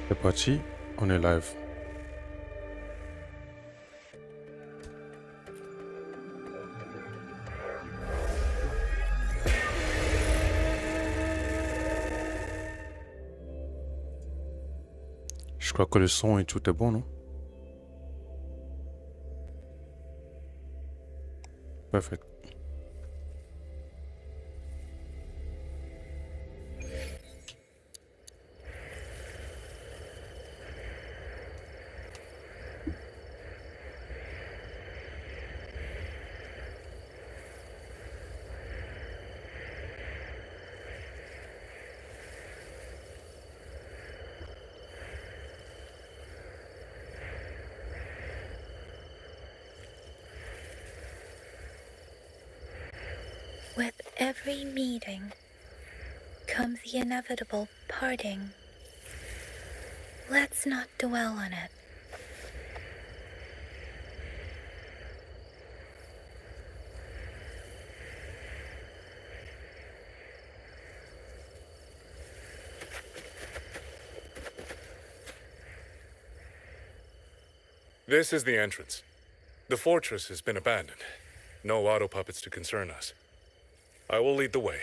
C'est parti, on est live. Je crois que le son et tout est bon, non? Parfait. With every meeting comes the inevitable parting. Let's not dwell on it. This is the entrance. The fortress has been abandoned. No auto puppets to concern us. I will lead the way.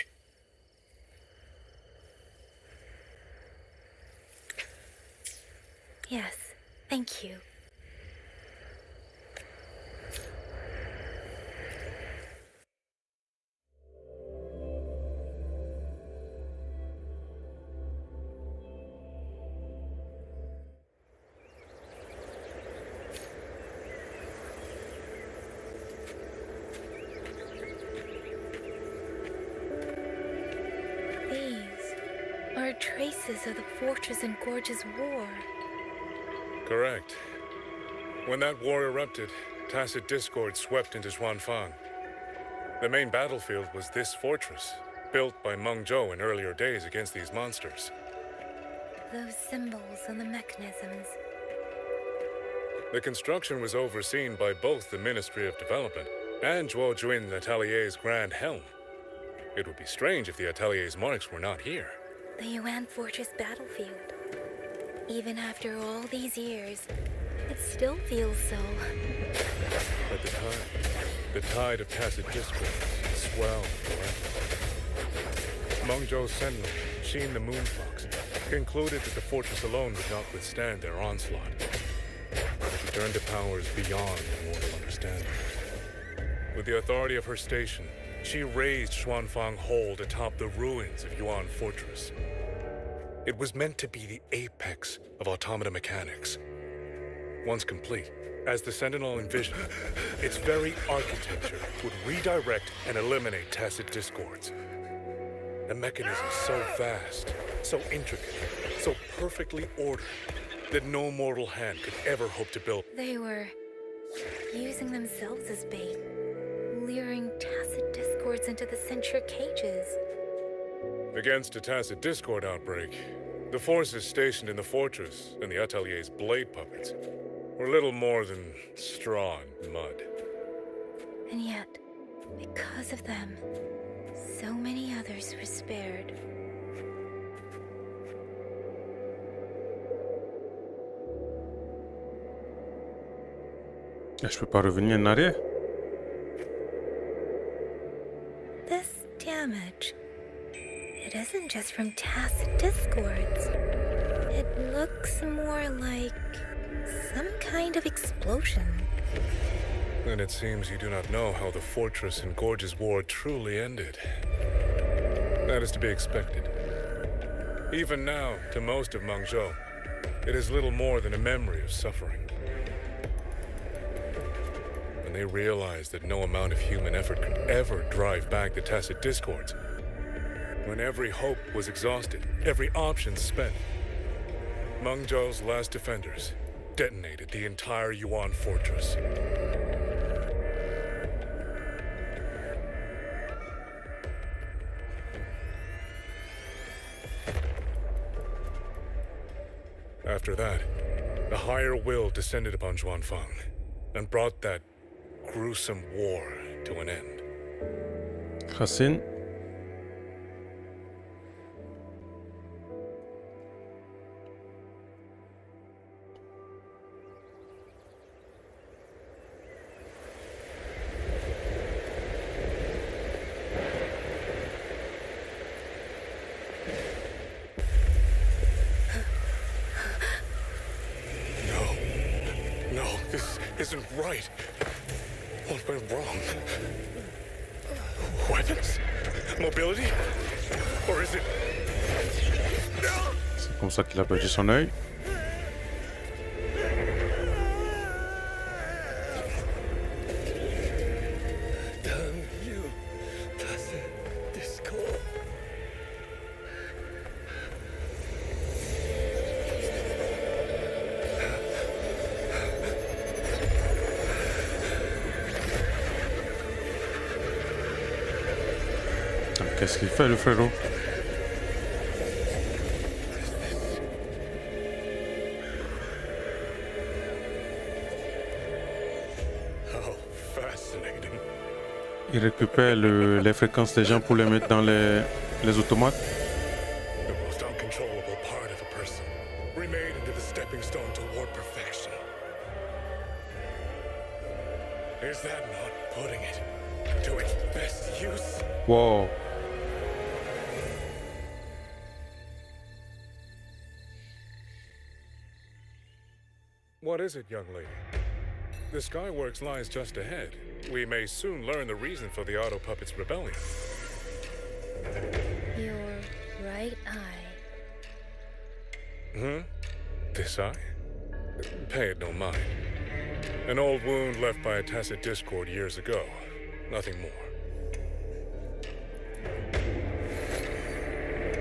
Yes, thank you. Are traces of the Fortress and Gorge's war. Correct. When that war erupted, tacit discord swept into Xuanfang. The main battlefield was this fortress, built by Meng Zhou in earlier days against these monsters. Those symbols and the mechanisms. The construction was overseen by both the Ministry of Development and Zhuo Juin Atelier's Grand Helm. It would be strange if the Atelier's marks were not here. The Yuan Fortress battlefield. Even after all these years, it still feels so. At the tide of tacit discord swelled forever. Meng Zhou's sentinel, Sheen the Moonfox, concluded that the fortress alone would not withstand their onslaught. She turned to powers beyond mortal understanding. With the authority of her station, she raised Xuanfang Hold atop the ruins of Yuan Fortress. It was meant to be the apex of automata mechanics. Once complete, as the Sentinel envisioned, its very architecture would redirect and eliminate tacit discords. A mechanism so vast, so intricate, so perfectly ordered, that no mortal hand could ever hope to build. They were using themselves as bait, luring tacit discords into the Centra cages. Against a tacit discord outbreak, the forces stationed in the fortress and the Atelier's blade puppets were little more than straw and mud. And yet, because of them, so many others were spared. Je peux pas revenir en arrière. This damage, it isn't just from tacit discords. It looks more like some kind of explosion. Then it seems you do not know how the Fortress and Gorge's war truly ended. That is to be expected. Even now, to most of Meng Zhou, it is little more than a memory of suffering. When they realized that no amount of human effort could ever drive back the tacit discords, when every hope was exhausted, every option spent, Meng Zhou's last defenders detonated the entire Yuan Fortress. After that, the higher will descended upon Xuanfang and brought that gruesome war to an end. Racine. No, this isn't right. What went wrong? Weapons? Mobility? Or is it... No! C'est comme ça qu'il a perdu son œil. Damn you, tacit discord. Qu'est-ce qu'il fait, le frérot? How fascinating. Il récupère les fréquences des gens pour les mettre dans les automates. The most uncontrollable part of a person, remade into the stepping stone toward perfection. Is that not putting it to its best use? Wow. What is it, young lady? The Skyworks lies just ahead. We may soon learn the reason for the Auto Puppet's rebellion. Your right eye. This eye? Pay it no mind. An old wound left by a tacit discord years ago. Nothing more.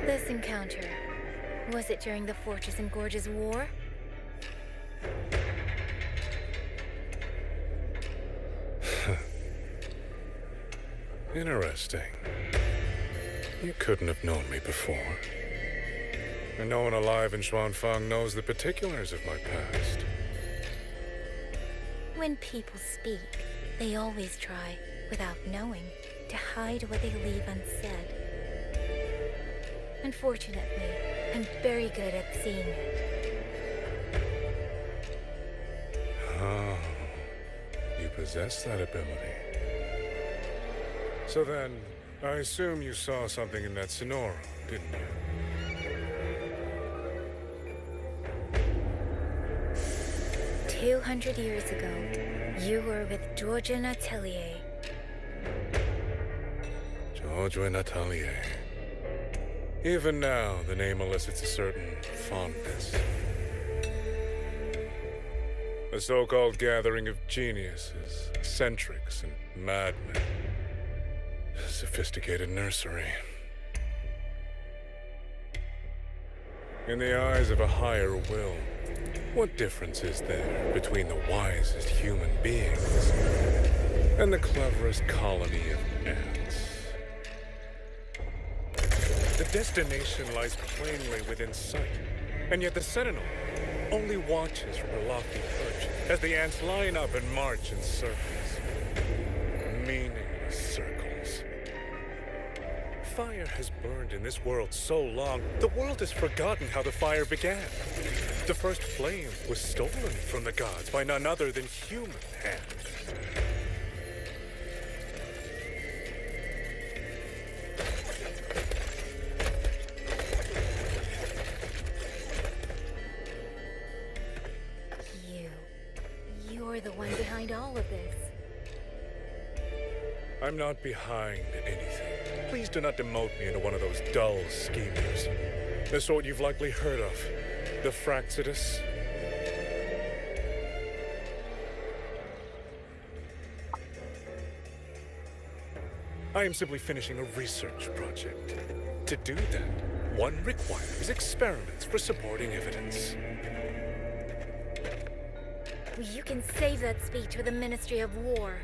This encounter, was it during the Fortress and Gorges War? Interesting. You couldn't have known me before. And no one alive in Xuanfang knows the particulars of my past. When people speak, they always try, without knowing, to hide what they leave unsaid. Unfortunately, I'm very good at seeing it. Oh, you possess that ability. So then, I assume you saw something in that Sonora, didn't you? 200 years ago, you were with Georgia Atelier. George Natelier. Even now, the name elicits a certain fondness. A so-called gathering of geniuses, eccentrics, and madmen. A sophisticated nursery. In the eyes of a higher will, what difference is there between the wisest human beings and the cleverest colony of ants? The destination lies plainly within sight, and yet the Sentinel only watches from her lofty perch as the ants line up and march in circles. Meaningless circles. Fire has burned in this world so long, the world has forgotten how the fire began. The first flame was stolen from the gods by none other than human hands. You're the one behind all of this. I'm not behind anything. Please do not demote me into one of those dull schemers. The sort you've likely heard of. The Fraxidus. I am simply finishing a research project. To do that, one requires experiments for supporting evidence. You can save that speech for the Ministry of War.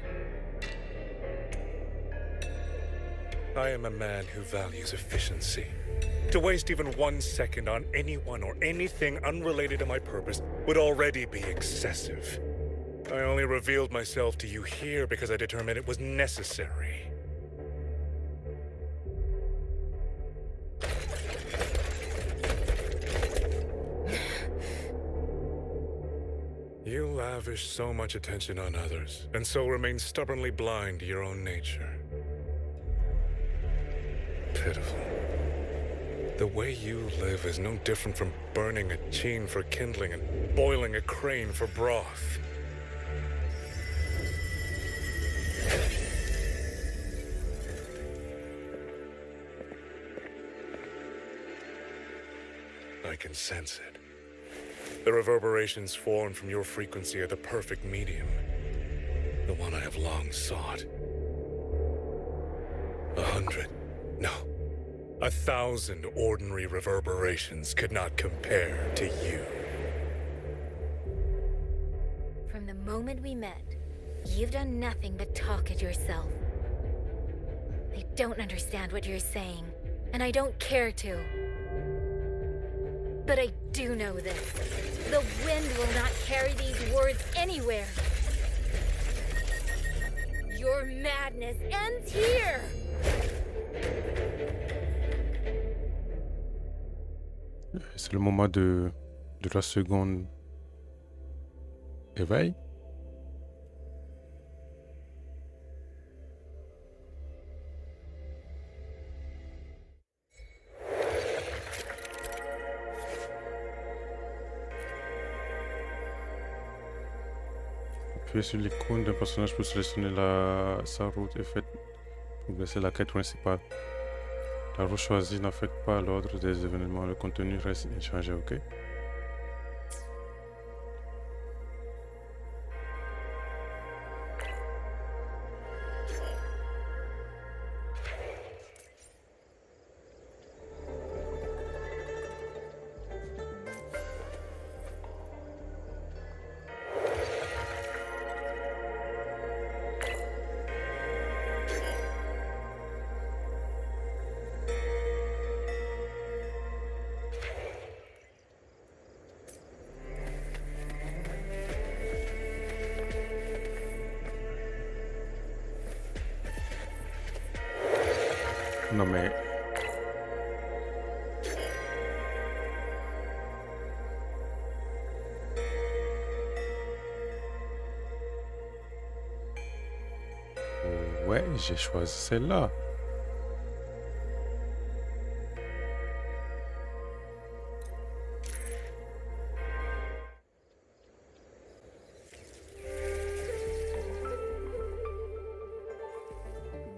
I am a man who values efficiency. To waste even 1 second on anyone or anything unrelated to my purpose would already be excessive. I only revealed myself to you here because I determined it was necessary. You lavish so much attention on others, and so remain stubbornly blind to your own nature. Pitiful. The way you live is no different from burning a chine for kindling and boiling a crane for broth. can sense it. The reverberations formed from your frequency are the perfect medium. The one I have long sought. 100, no, 1,000 ordinary reverberations could not compare to you. From the moment we met, you've done nothing but talk at yourself. I don't understand what you're saying, and I don't care to. But I do know this. The wind will not carry these words anywhere. Your madness ends here! C'est le moment de la seconde éveil. Appuyez sur l'icône d'un personnage pour sélectionner sa route et faites progresser la quête principale. La route choisie n'affecte pas l'ordre des événements, le contenu reste inchangé, ok? Non mais... Ouais, j'ai choisi celle-là.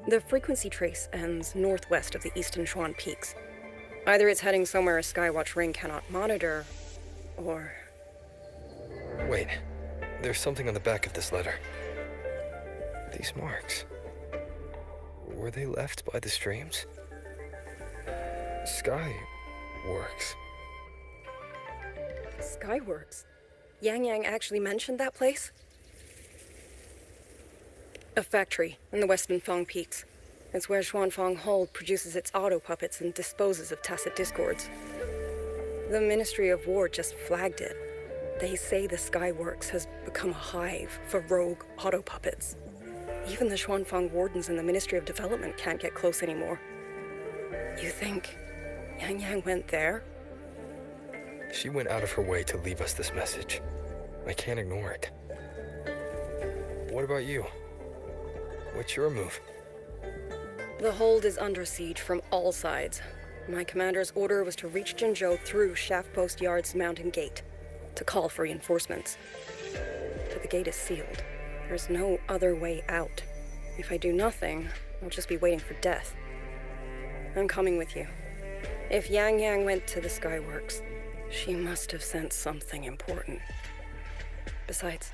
The frequency trace ends northwest of the eastern Chuan Peaks. Either it's heading somewhere a Skywatch ring cannot monitor, or... Wait, there's something on the back of this letter. These marks. Were they left by the streams? Skyworks. Skyworks? Yang Yang actually mentioned that place? A factory in the western Fang Peaks. It's where Xuanfang Hold produces its auto puppets and disposes of tacit discords. The Ministry of War just flagged it. They say the Skyworks has become a hive for rogue auto puppets. Even the Xuanfang wardens in the Ministry of Development can't get close anymore. You think Yang Yang went there? She went out of her way to leave us this message. I can't ignore it. What about you? What's your move? The hold is under siege from all sides. My commander's order was to reach Jinzhou through Shaft Post Yard's mountain gate, to call for reinforcements. But the gate is sealed. There's no other way out. If I do nothing, I'll just be waiting for death. I'm coming with you. If Yang Yang went to the Skyworks, she must have sent something important. Besides,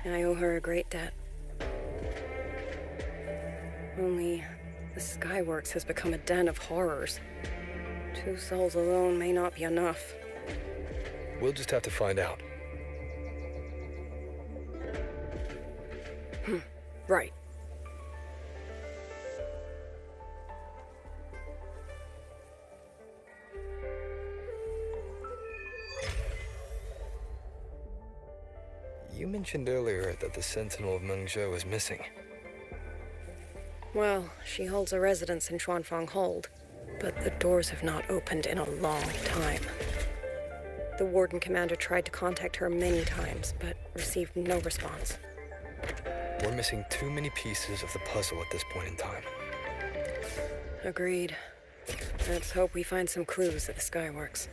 I owe her a great debt. Only, the Skyworks has become a den of horrors. 2 souls alone may not be enough. We'll just have to find out. Right. You mentioned earlier that the Sentinel of Mengzhou is missing. Well, she holds a residence in Xuanfang Hold, but the doors have not opened in a long time. The Warden Commander tried to contact her many times, but received no response. We're missing too many pieces of the puzzle at this point in time. Agreed. Let's hope we find some clues at the Skyworks.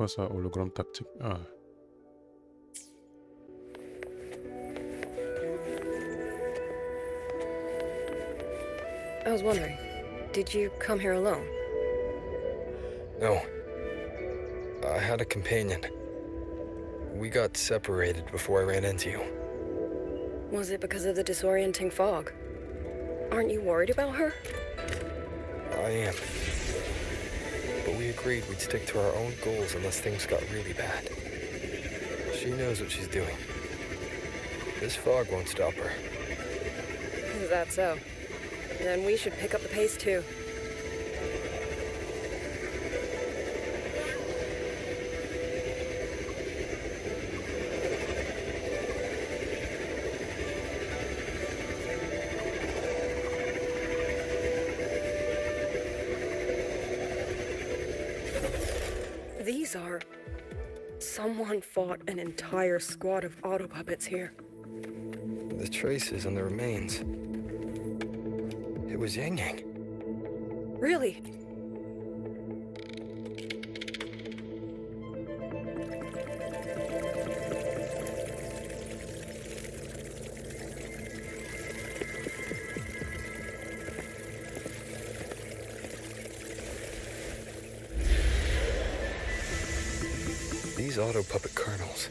quoi ça? Hologramme tactique? Ah. I was wondering, did you come here alone? No. I had a companion. We got separated before I ran into you. Was it because of the disorienting fog? Aren't you worried about her? I am. But we agreed we'd stick to our own goals unless things got really bad. She knows what she's doing. This fog won't stop her. Is that so? Then we should pick up the pace too. These are... Someone fought an entire squad of auto puppets here. The traces on the remains. It was Yang Yang. Really? These auto puppet kernels.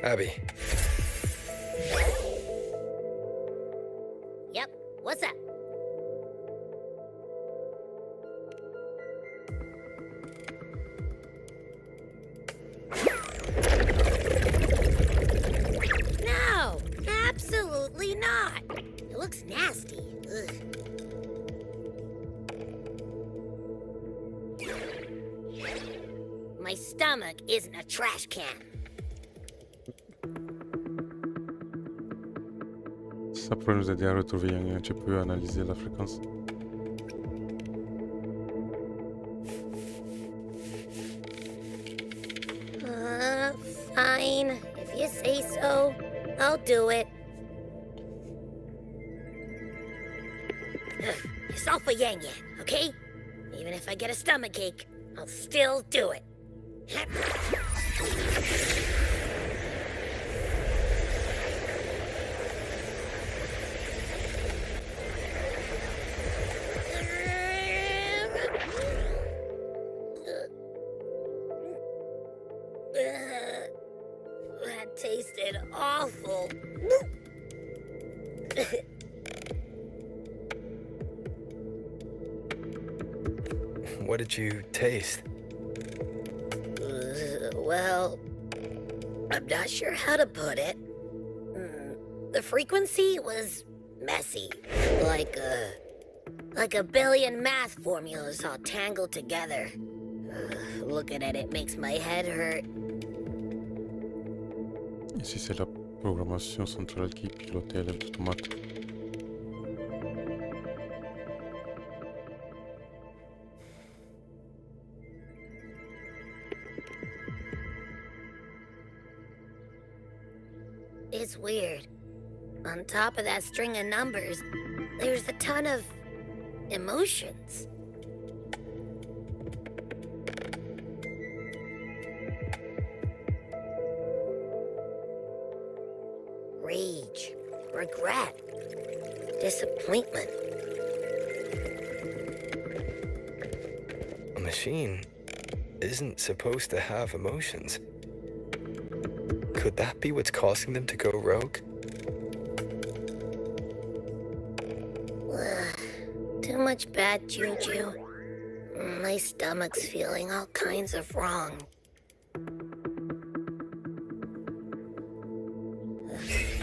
Abby, Yep, what's up? No, absolutely not. It looks nasty. Ugh. My stomach isn't a trash can. Ça pourrait nous aider à retrouver Yang Yang. Tu peux analyser la fréquence. Fine. If you say so, I'll do it. It's all for Yang Yang, okay? Even if I get a stomachache, I'll still do it. That tasted awful. what did you taste? Well, I'm not sure how to put it. The frequency was messy, like a billion math formulas all tangled together. Looking at it makes my head hurt. Ici, c'est la programmation centrale qui pilotait l'automate. It's weird. On top of that string of numbers, there's a ton of emotions. Rage, regret, disappointment. A machine isn't supposed to have emotions. Could that be what's causing them to go rogue? Too much bad juju. My stomach's feeling all kinds of wrong.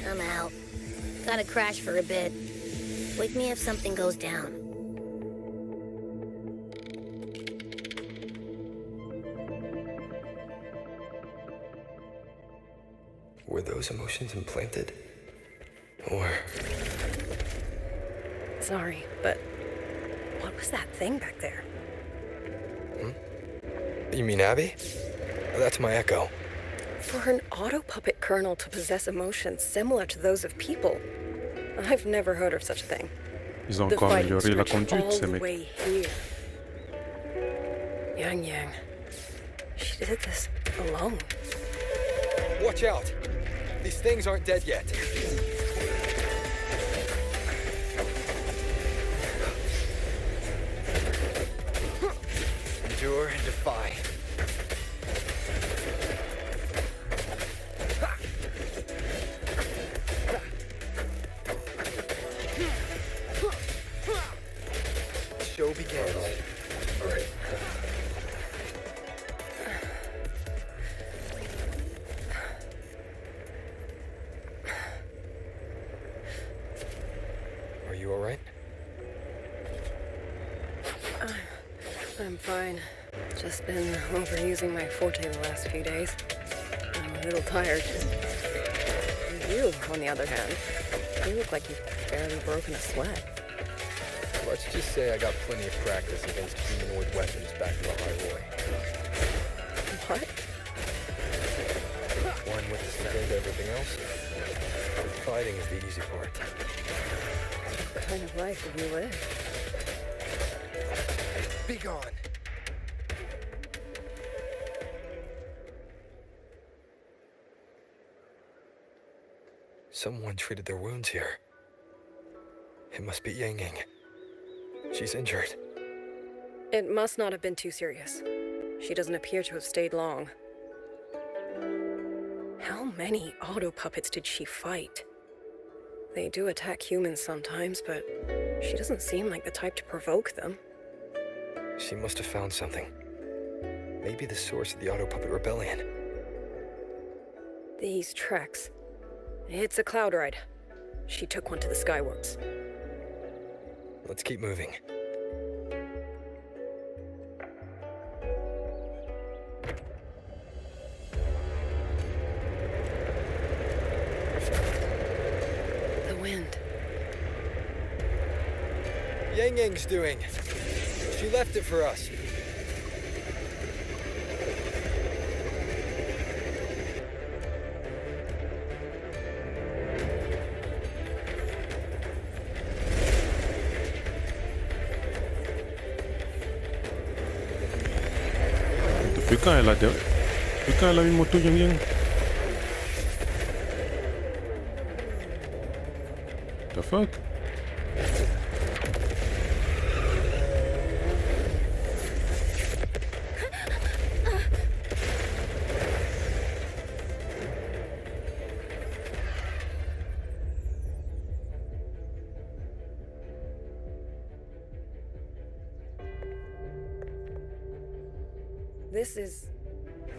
I'm out. Gotta crash for a bit. Wake me if something goes down. Were those emotions implanted? Or... Sorry, but what was that thing back there? You mean Abby? That's my echo. For an auto puppet kernel to possess emotions similar to those of people, I've never heard of such a thing. Ils ont The encore fighting amélioré la stretched conduite, all ces the mecs. way here. Yang. She did this alone. Watch out! These things aren't dead yet. Endure and defy. The show begins. Are you all right? I'm fine. Just been overusing my forte the last few days. I'm a little tired. You, on the other hand, you look like you've barely broken a sweat. Let's just say I got plenty of practice against humanoid weapons back in the High Roy. What? One with the center to everything else. Fighting is the easy part. What kind of life have you lived? Be gone! Someone treated their wounds here. It must be Yang Yang. She's injured. It must not have been too serious. She doesn't appear to have stayed long. How many auto puppets did she fight? They do attack humans sometimes, but she doesn't seem like the type to provoke them. She must have found something. Maybe the source of the auto puppet rebellion. These tracks. It's a cloud ride. She took one to the Skyworks. Let's keep moving. The wind. Yang Yang's doing. She left it for us. Depuis quand elle a une moto, Yang Yang? The fuck? This is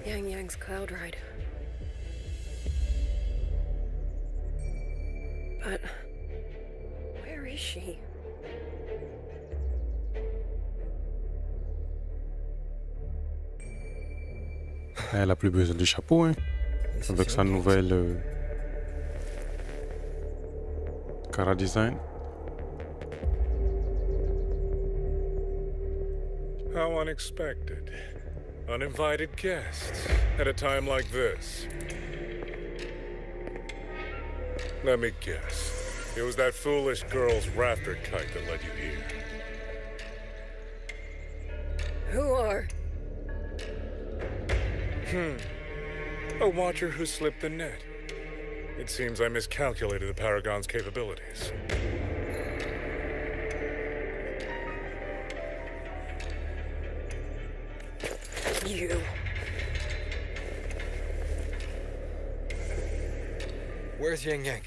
Yang Yang's cloud ride. But where is she? Elle a plus besoin de chapeau, hein. Avec sa nouvelle Cara Design. How unexpected. Uninvited guests at a time like this. Let me guess. It was that foolish girl's rafter kite that led you here. Who are? A watcher who slipped the net. It seems I miscalculated the Paragon's capabilities. You. Where's Yang Yang?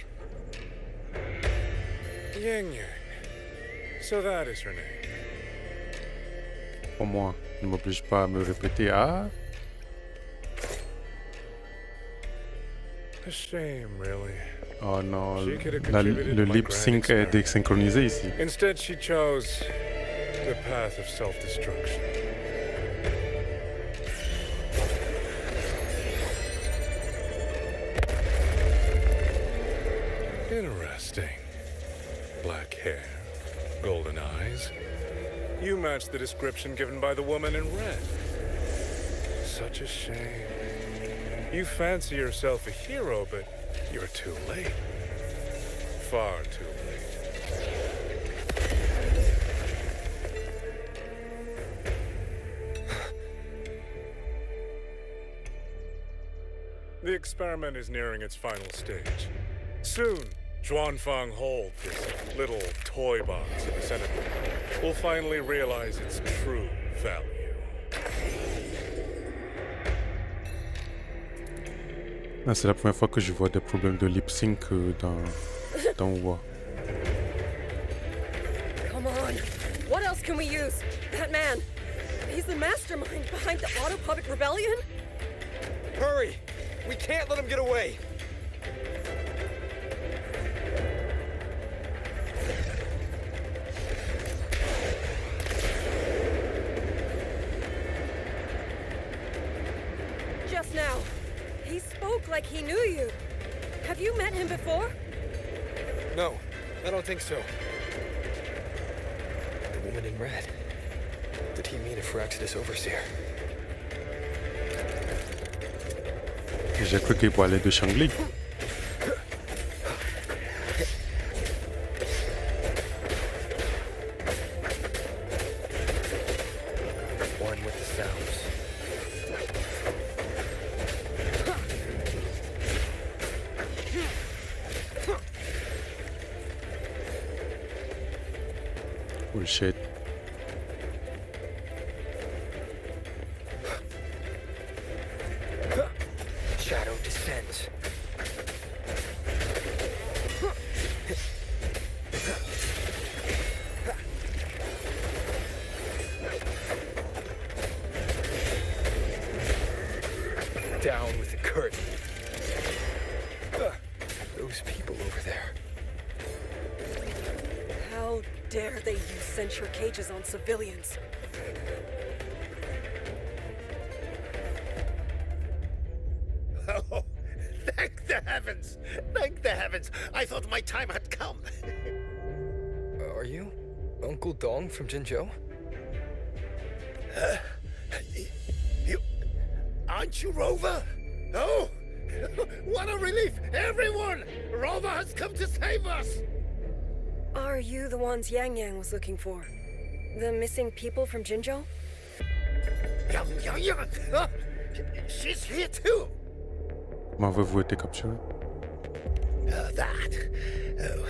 Yang Yang. So that is her name. Pour moi, ne m'oblige pas à me répéter. Ah, A shame, really. oh non, She could have le contributed to my lip grand sync est experiment. désynchronisé ici. Instead, she chose the path of self-destruction. Interesting. Black hair, golden eyes. You match the description given by the woman in red. Such a shame. You fancy yourself a hero, but you're too late. Far too late. The experiment is nearing its final stage. Soon, Zhuanfang Hold, this little toy box in the center, will finally realize its true value. Ah, c'est la première fois que je vois des problèmes de lip sync dans WoW. Come on. What else can we use? That man. He's the mastermind behind the Autopuppet Rebellion? Hurry! We can't let him get away! Just now. He spoke like he knew you. Have you met him before? No, I don't think so. The woman in red. Did he mean a Firaxidus overseer? J'ai cru qu'il parlait de Shangli. One with the sounds. Bullshit. Shadow descends. Down with the curtain. Those people over there. How dare they use censure cages on civilians? Oh, thank the heavens! Thank the heavens! I thought my time had come. Are you Uncle Dong from Jinzhou? You... Aren't you Rover? Oh! What a relief! Everyone! Rover has come to save us! Are you the ones Yang Yang was looking for? The missing people from Jinzhou? Yang! Oh, she's here too! Comment avez-vous été capturé? That... Oh,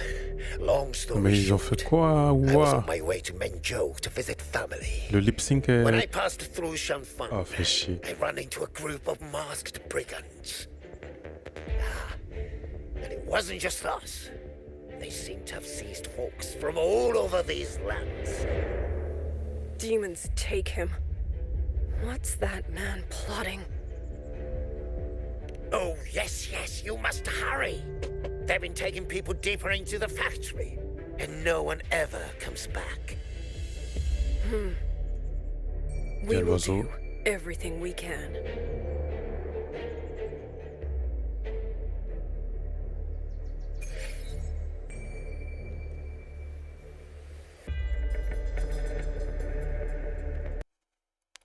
long story Mais ils ont short, fait quoi? I was Ouah. on my way to Menzhou to visit family. Le lip sync When I est... passed through Shanfang, Ah, fait chier. I ran into a group of masked brigands. And it wasn't just us. They seem to have seized folks from all over these lands. Demons take him. What's that man plotting? Oh, yes, you must hurry. They've been taking people deeper into the factory, and no one ever comes back. We will l'oiseau. do everything we can.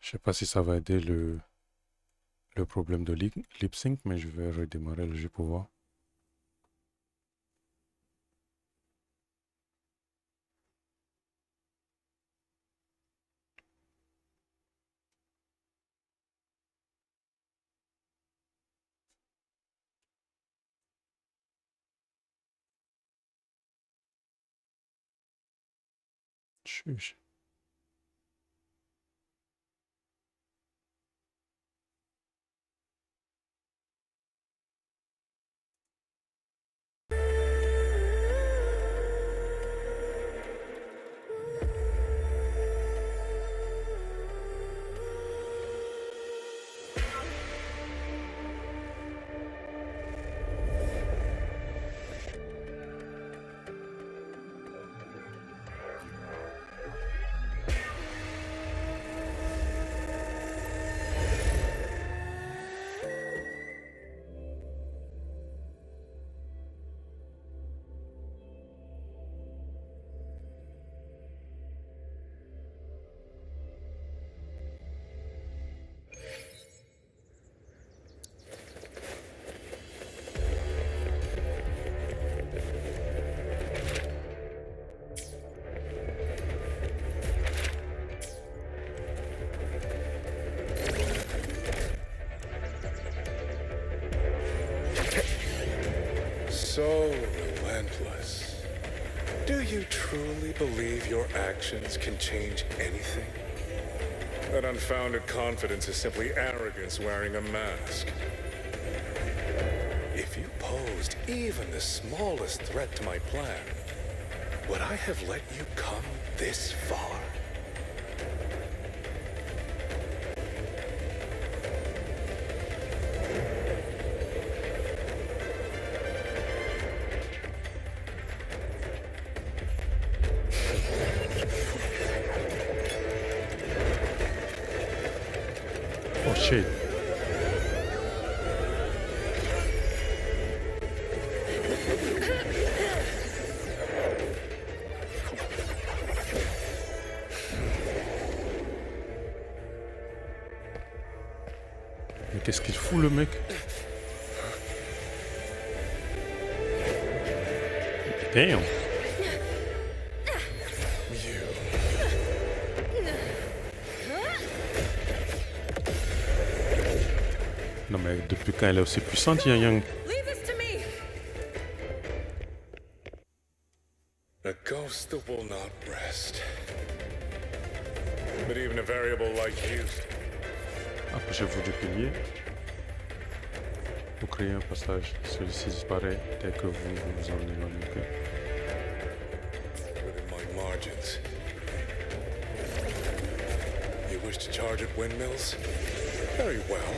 Je sais pas si ça va aider le problème de lip sync, mais je vais redémarrer le jeu pour voir. Chuch. hopeless. Do you truly believe your actions can change anything? That unfounded confidence is simply arrogance wearing a mask. If you posed even the smallest threat to my plan, would I have let you come this far? Oh shit. Mais qu'est-ce qu'il fout le mec? Damn. Non mais depuis quand elle est aussi puissante, Yang Yang? Leave this to me! A ghost that will not rest. But even a variable like you. Approchez-vous du pilier. Vous créez un passage. Celui-ci disparaît dès que vous vous en éloignez. Within my margins. You wish to charge at windmills? Very well.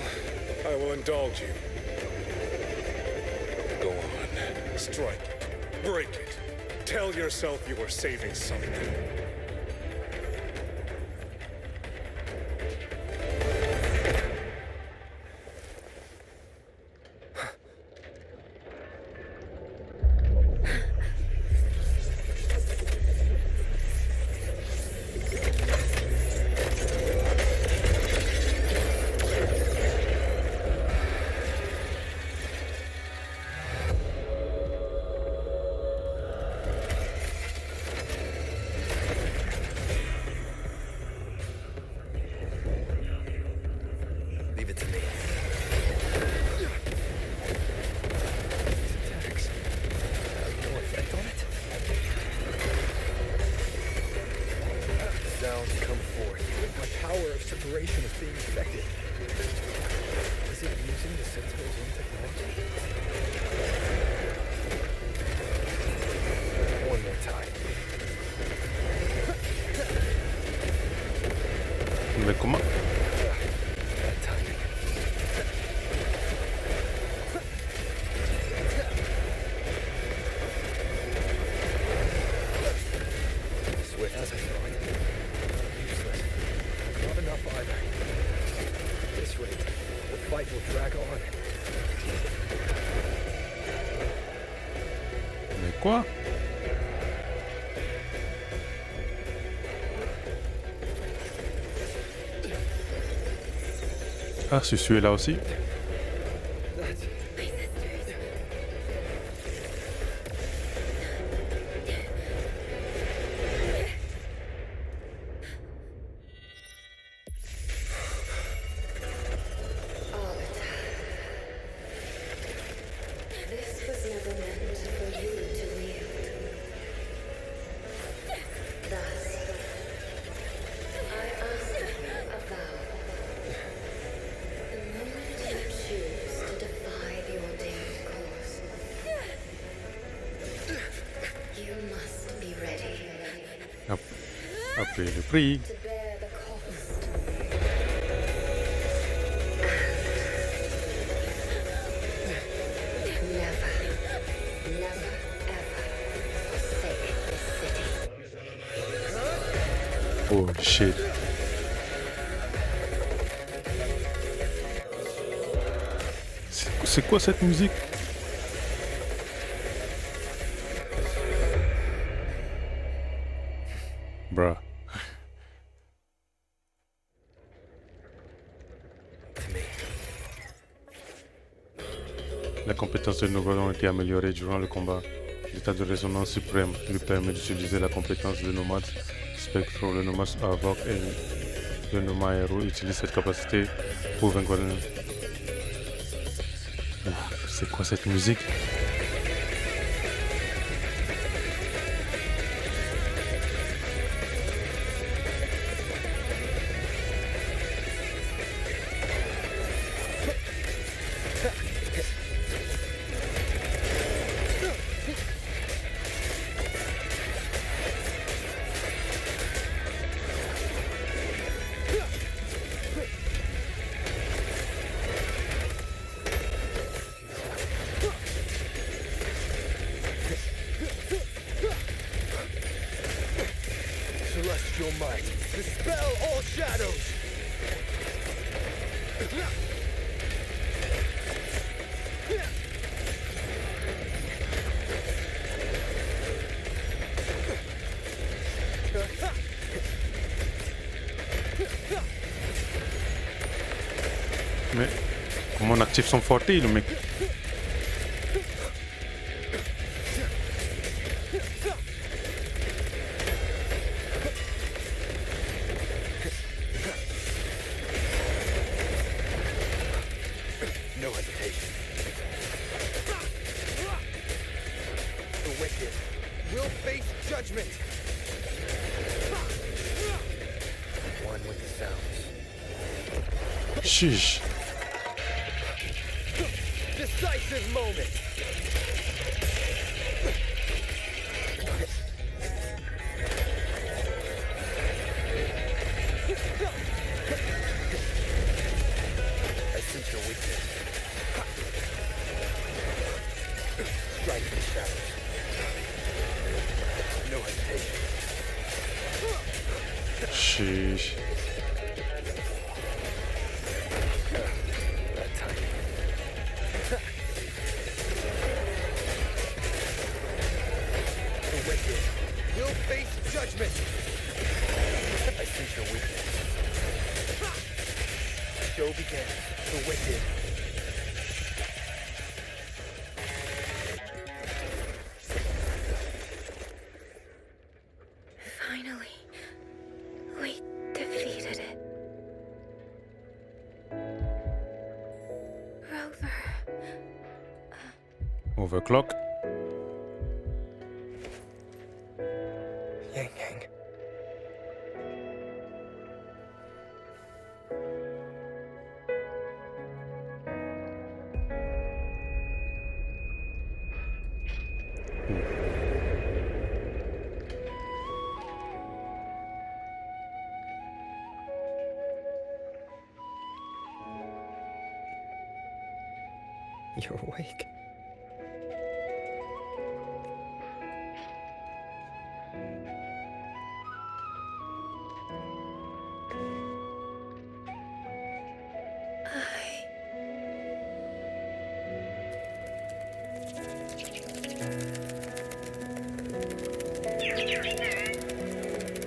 I will indulge you. Go on. Strike it. Break it. Tell yourself you are saving something. Leave it to me. These attacks have no effect on it? Sounds come forth. My power of separation is being affected. Is it using the Sentinel's own technology? One more time. Mais comment? That timing. Swift as I thought. Useless. Not enough either. At this rate, the fight will drag on. Mais quoi? Ah, Susu est là aussi. That's This was never meant for you to wield. Thus, I ask you a vow. The moment you choose to defy the ordained course, you must be ready Après le prix. to bear the cost. Never, never, ever forsake this city. Oh shit. C'est quoi cette musique? Bruh. to me. La compétence de nouvelle ont été améliorées durant le combat. L'état de résonance suprême lui permet d'utiliser la compétence de nomade spectro. Le nomade Havok et le nomade héros utilisent cette capacité pour vaincre le... C'est quoi cette musique? primordial might. Dispel all shadows. Mais comment on active son forti, le mec? No hesitation. The wicked will face judgment. One with the sounds. Chiche. Decisive moment. I sense your weakness. Strike the shadows. No hesitation. Chiche. That timing. The wicked will face judgment. I sense your weakness. Show begins. The wicked. Finally, we defeated it. Rover. Overclock. Yang Yang. You're awake.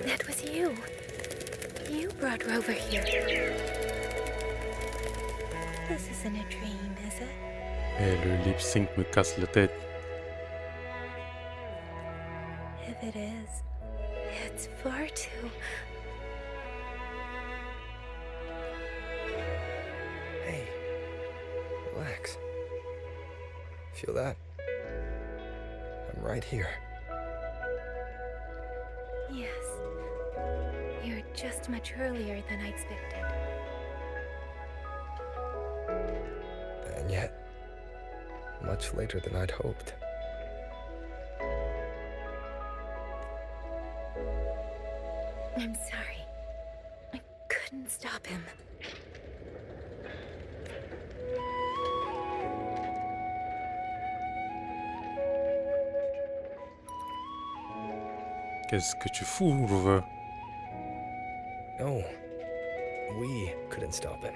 That was you. You brought Rover here. This isn't a dream, is it? Et le lip sync me casse la tête. If it is, it's far too... Hey, relax. Feel that? I'm right here. Yes. You're just much earlier than I expected. And yet, much later than I'd hoped. I'm sorry. I couldn't stop him. Qu'est-ce que tu fous, Rover? No, we couldn't stop him.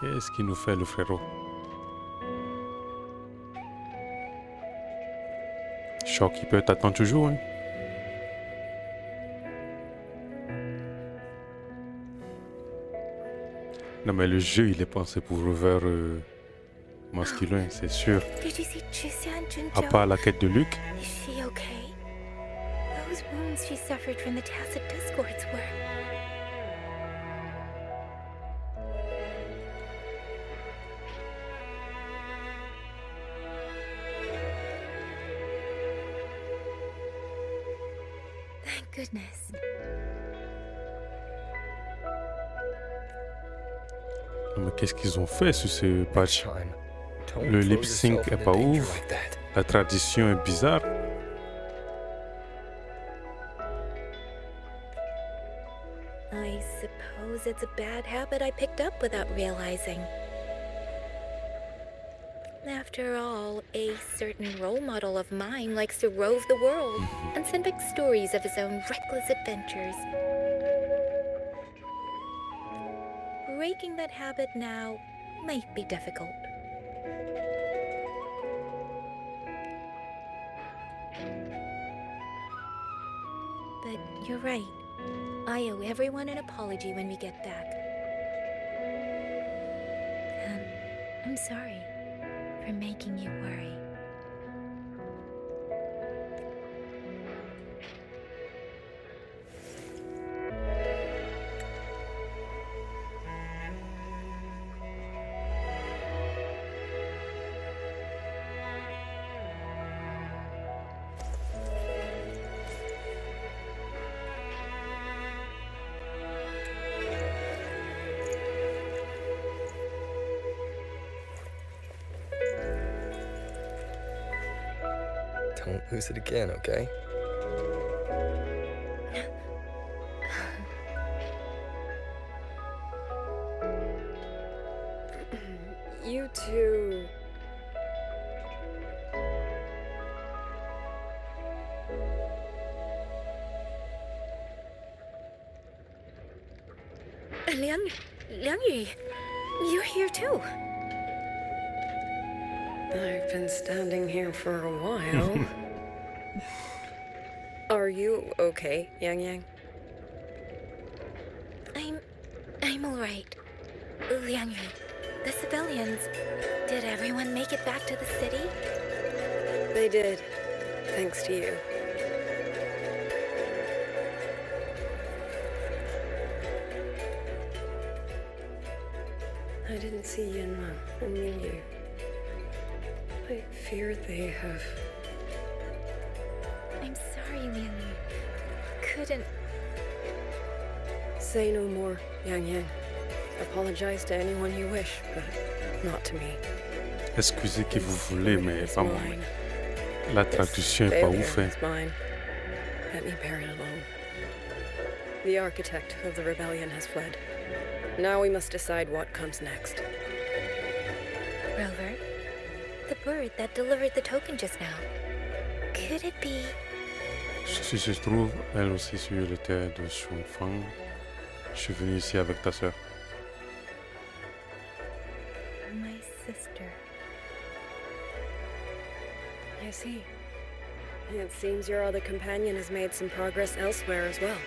Qu'est-ce qu'il nous fait, le frérot? Choc, il peut t'attendre toujours, hein? Non, mais le jeu, il est pensé pour Rover masculin, c'est sûr. Did you see Chisia and Junjo? À part la quête de Luc. Is she okay? Those wounds she suffered from the tacit discords were... Thank goodness. Non, mais qu'est-ce qu'ils ont fait sur ce patch? Time. Don't Le throw lip sync yourself est into pas danger ouf. like that. La tradition est bizarre. I suppose it's a bad habit I picked up without realizing. After all, a certain role model of mine likes to rove the world and send back stories of his own reckless adventures. Breaking that habit now might be difficult. But you're right. I owe everyone an apology when we get back. And I'm sorry for making you worry. Don't lose it again, okay? You two... Liang Yu, you're here too. I've been standing here for a while. Are you okay, Yang Yang? I'm all right. Liang Yu, the civilians, did everyone make it back to the city? They did, thanks to you. I didn't see Yinma or Miyu. I fear they have... I'm sorry, Liang Yu. Couldn't... Say no more, Yang Yang. Apologize to anyone you wish, but not to me. Excusez qui vous voulez, mais It's vraiment, mine. la This traduction est pas failure ouf. Hein. is mine. Let me bear it alone. The architect of the rebellion has fled. Now we must decide what comes next. Rover, the bird that delivered the token just now. Could it be... Si se trouve, elle aussi sur le terre de Shunfang. Je suis venu ici avec ta sœur. my sister? I see. It seems your other companion has made some progress elsewhere as well.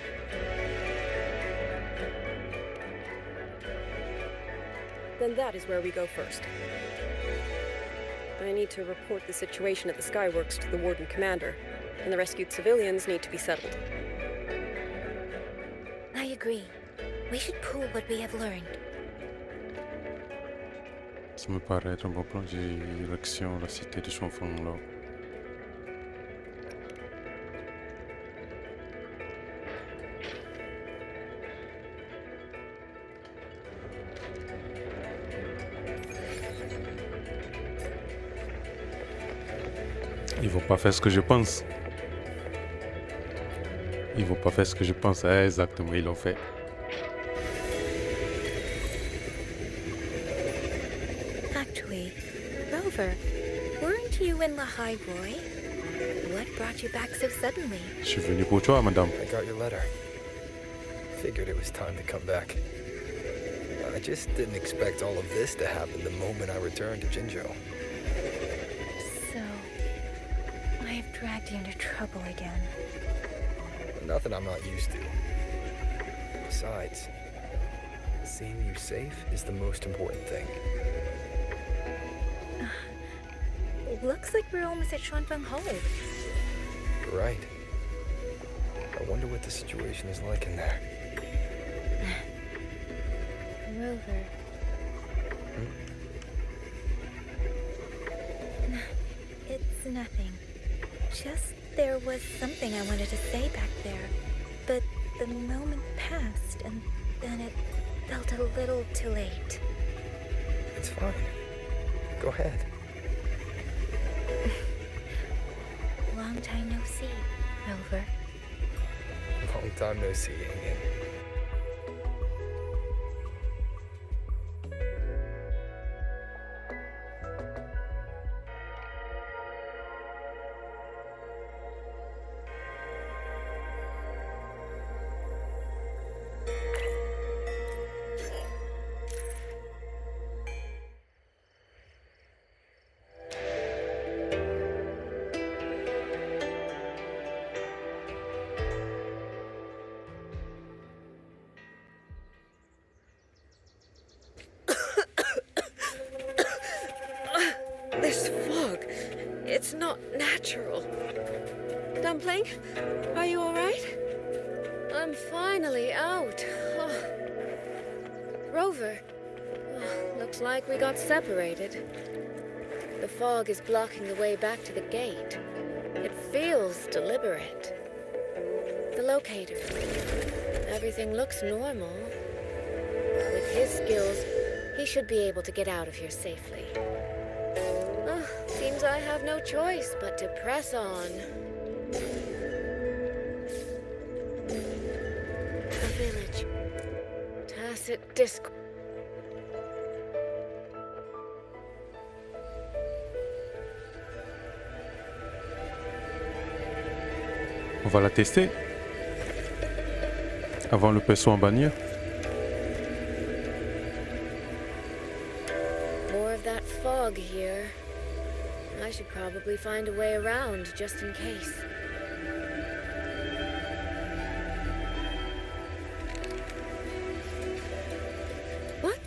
Then that is where we go first. I need to report the situation at the Skyworks to the Warden Commander, and the rescued civilians need to be settled. I agree. We should pool what we have learned. Ça me paraît être un bon plan de direction la cité de Shunfang là. Ils vont pas faire ce que je pense. Ils vont pas faire ce que je pense. Ah, exactement, ils l'ont fait. Actually, Rover, weren't you in Lahai Roy? What brought you back so suddenly? Je suis venu pour toi, madame. I got your letter. Figured it was time to come back. I just didn't expect all of this to happen the moment I returned to Jinzhou. So, I have dragged you into trouble again. Nothing I'm not used to. Besides, seeing you safe is the most important thing. Looks like we're almost at Shuanfeng Hold. You're right. I wonder what the situation is like in there. Rover. It's nothing. Just there was something I wanted to say back there. But the moment passed, and then it felt a little too late. It's fine. Go ahead. Long time no see, Rover. Long time no see, Yang Yang. natural. Dumpling, are you all right? I'm finally out. Oh. Rover, looks like we got separated. The fog is blocking the way back to the gate. It feels deliberate. The locator. Everything looks normal. With his skills, he should be able to get out of here safely. Seems I have no choice but to press on. The village. Tacit discord. On va la tester avant le perso en bannir. More of that fog here. I should probably find a way around just in case. What?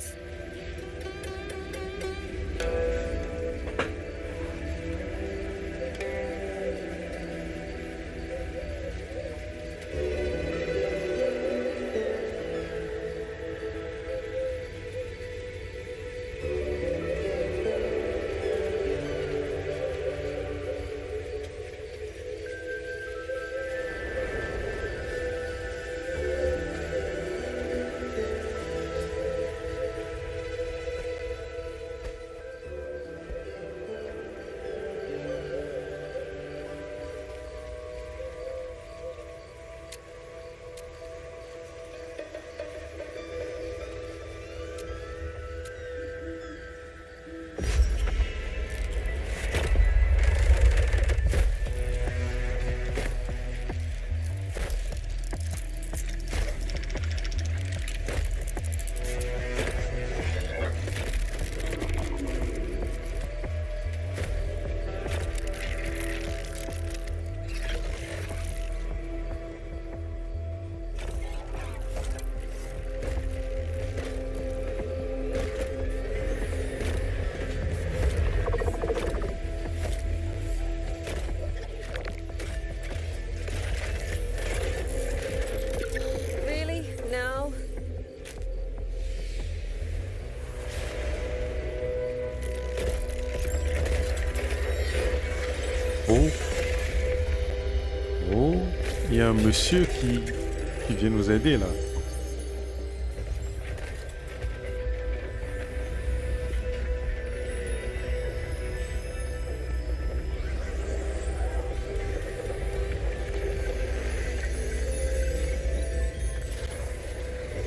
Il y a un monsieur qui vient nous aider là.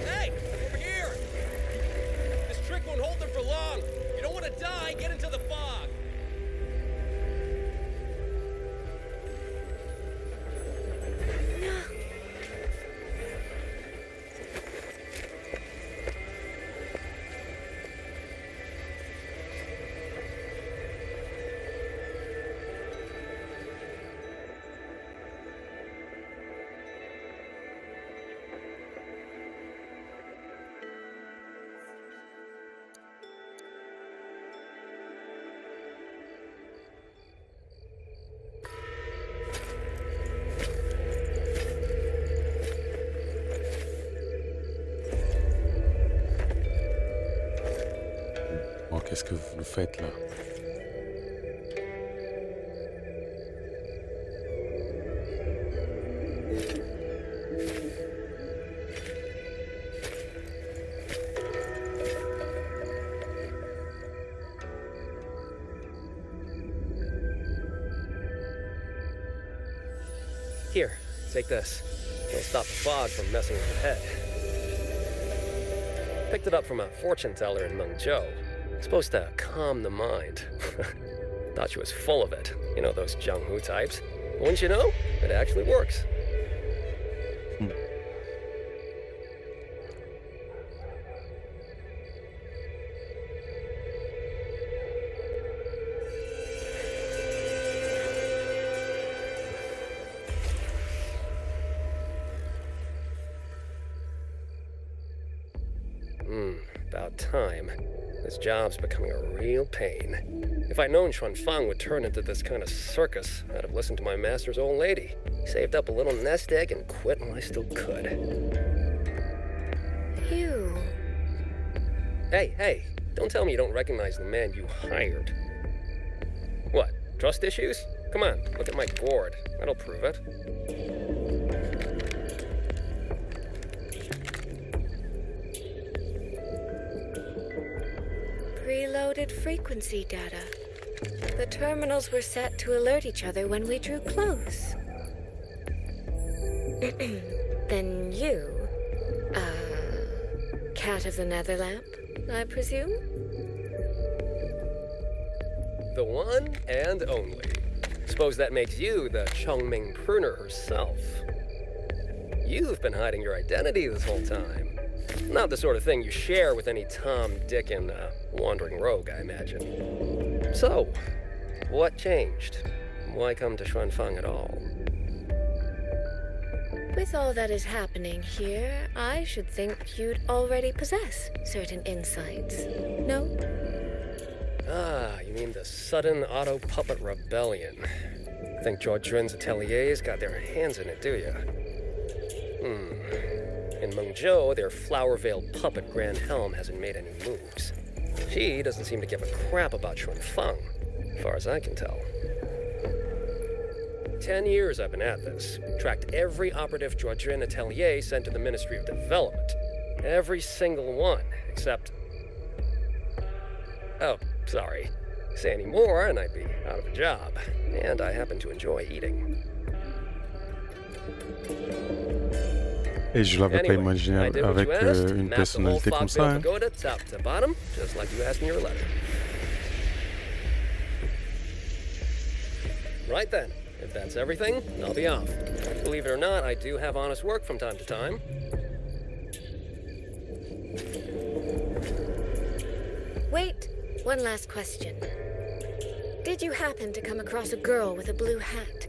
Hey, over here! This trick won't hold them for long. You don't want to die, get into the fog. Bon, qu'est-ce que vous faites là? Here, take this. It'll stop the fog from messing with your head. Picked it up from a fortune teller in Mengzhou. It's supposed to calm the mind. Thought she was full of it. You know, those Jianghu types. But wouldn't you know? It actually works. About time. This job's becoming a real pain. If I'd known Xuanfang would turn into this kind of circus, I'd have listened to my master's old lady. Saved up a little nest egg and quit while I still could. You. Hey, don't tell me you don't recognize the man you hired. What, trust issues? Come on, look at my gourd. That'll prove it. Preloaded frequency data. The terminals were set to alert each other when we drew close. Then you, cat of the Netherlamp, I presume? The one and only. Suppose that makes you the Chongming pruner herself. You've been hiding your identity this whole time. Not the sort of thing you share with any Tom, Dick, and wandering rogue, I imagine. So, what changed? Why come to Xuanfang at all? With all that is happening here, I should think you'd already possess certain insights. No? Ah, you mean the sudden auto-puppet rebellion. Think Zhuojuan's ateliers got their hands in it, do you? In Mengzhou, their flower-veiled puppet Grand Helm hasn't made any moves. She doesn't seem to give a crap about Xuanfang, as far as I can tell. 10 years I've been at this. Tracked every operative Zhuojuan atelier sent to the Ministry of Development. Every single one, except... Oh, sorry. Say any more and I'd be out of a job. And I happen to enjoy eating. Et je l'avais pas imaginé I did what avec you asked, une mapped the whole personnalité comme Fogvale ça. Hein. Pagoda top to bottom, just like you asked in your letter. Right then, if that's everything, I'll be off. Believe it or not, I do have honest work from time to time. Wait, one last question. Did you happen to come across a girl with a blue hat?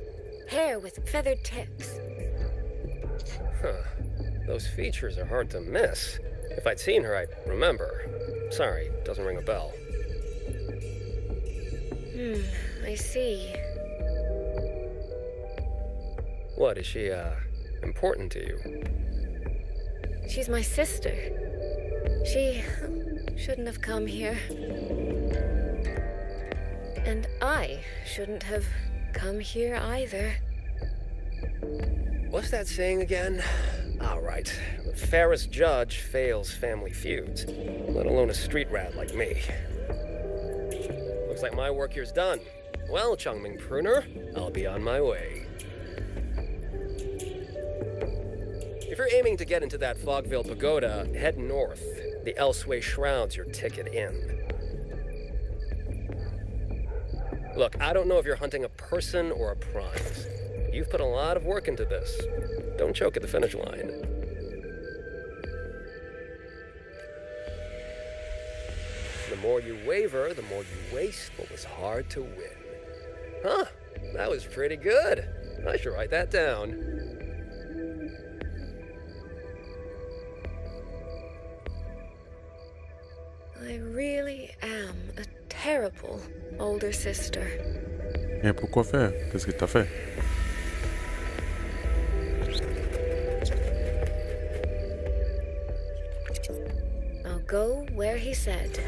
Hair with feathered tips? Huh. Those features are hard to miss. If I'd seen her, I'd remember. Sorry, doesn't ring a bell. I see. What, is she, important to you? She's my sister. She shouldn't have come here. And I shouldn't have come here either. What's that saying again? All right. The fairest judge fails family feuds, let alone a street rat like me. Looks like my work here's done. Well, Chongming Pruner, I'll be on my way. If you're aiming to get into that Fogvale Pagoda, head north. The Elseway Shroud's your ticket in. Look, I don't know if you're hunting a person or a prize. You've put a lot of work into this. Don't choke at the finish line. The more you waver, the more you waste what was hard to win. Huh, that was pretty good. I should write that down. I really am a terrible older sister. Et pourquoi faire? Qu'est-ce que t'as fait? I'll go where he said.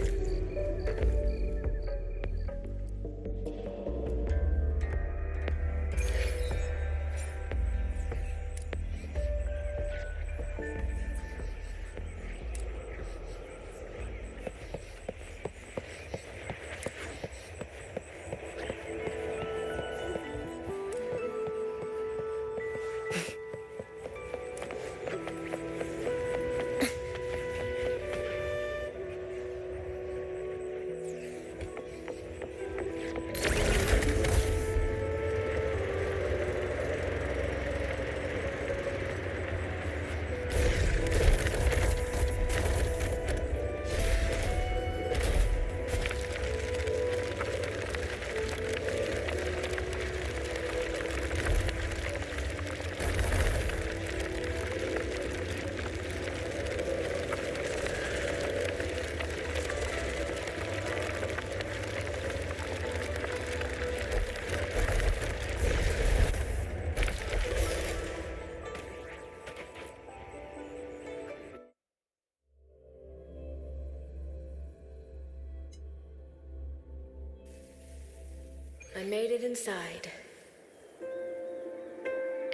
I made it inside.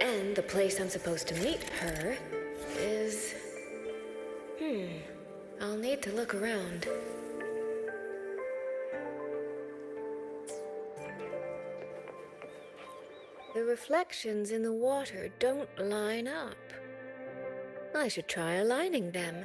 And the place I'm supposed to meet her is... I'll need to look around. The reflections in the water don't line up. I should try aligning them.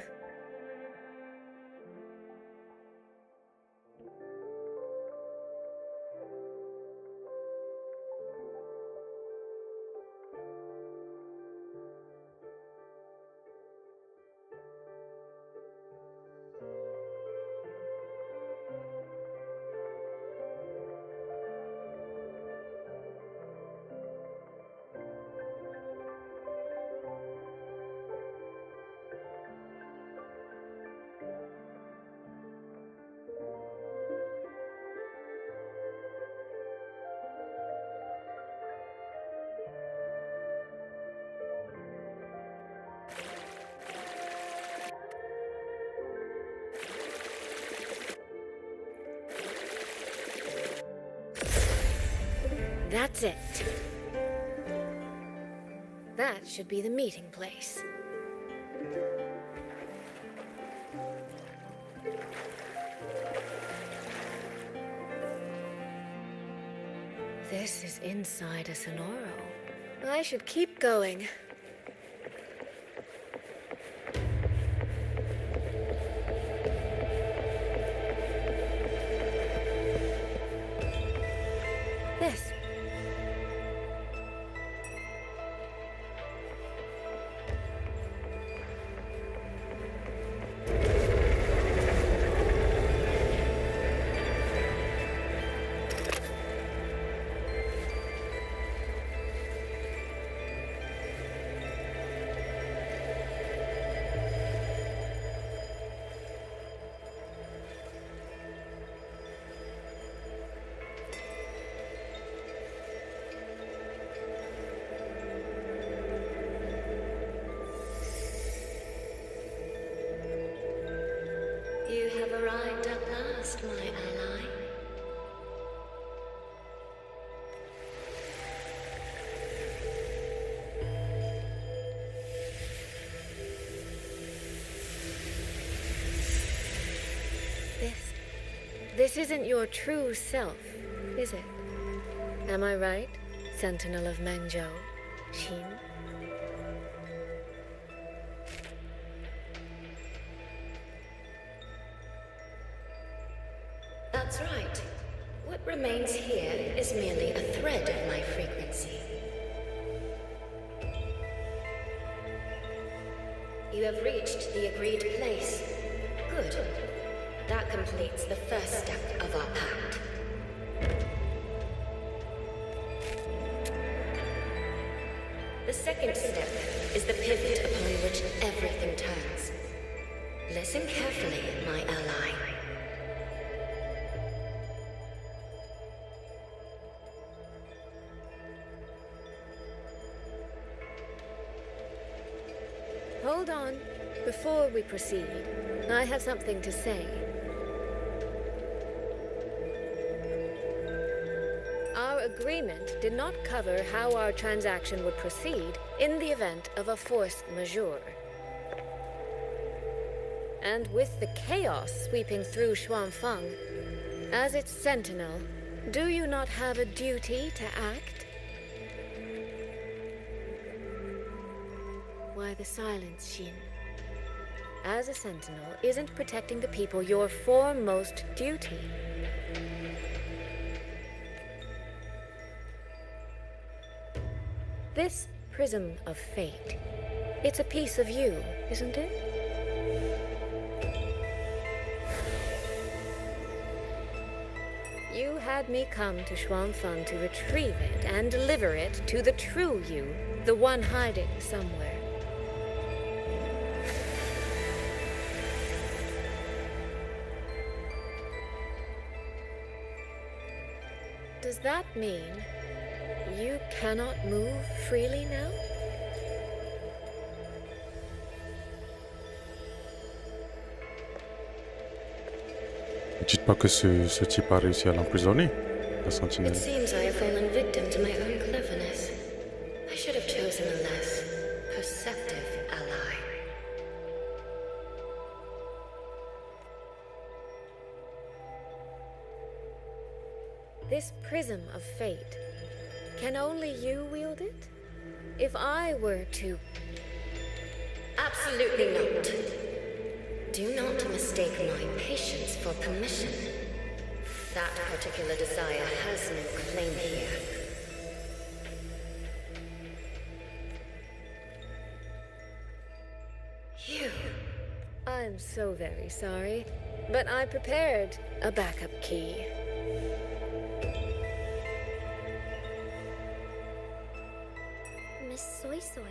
That's it. That should be the meeting place. This is inside a sonoro. I should keep going. This. You have arrived at last, my ally. This isn't your true self, is it? Am I right, Sentinel of Mengzhou, Xin? That's right. What remains here is merely a thread of my frequency. You have reached the agreed place. Good. That completes the first step of our pact. The second step is the pivot upon which everything turns. Listen carefully, my ally. Hold on. Before we proceed, I have something to say. Our agreement did not cover how our transaction would proceed in the event of a force majeure. And with the chaos sweeping through Xuanfeng, as its sentinel, do you not have a duty to act? Why the silence, Xin? As a sentinel, isn't protecting the people your foremost duty? This prism of fate, it's a piece of you, isn't it? You had me come to Xuanfeng to retrieve it and deliver it to the true you, the one hiding somewhere. Does that mean you cannot move freely now? Ne dites pas que ce type a réussi à l'emprisonner. La sentinelle. It seems I have fallen victim to my own cleverness. I should have chosen a less perceptive ally. This prism of fate, can only you wield it? If I were to... Absolutely not. Do not mistake my patience for permission. That particular desire has no claim here. You. I'm so very sorry, but I prepared a backup key. Miss Soy Soy,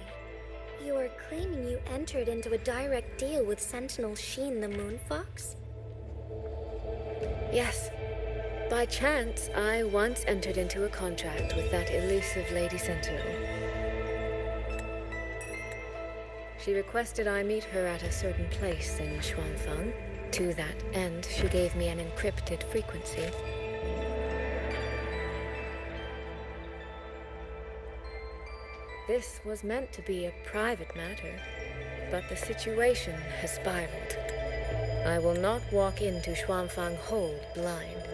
you are claiming you entered into a direct deal with Sentinel Sheen the Moon Fox? Yes. By chance, I once entered into a contract with that elusive Lady Sentinel. She requested I meet her at a certain place in Xuanfeng. To that end, she gave me an encrypted frequency. This was meant to be a private matter, but the situation has spiraled. I will not walk into Xuanfeng Hold blind.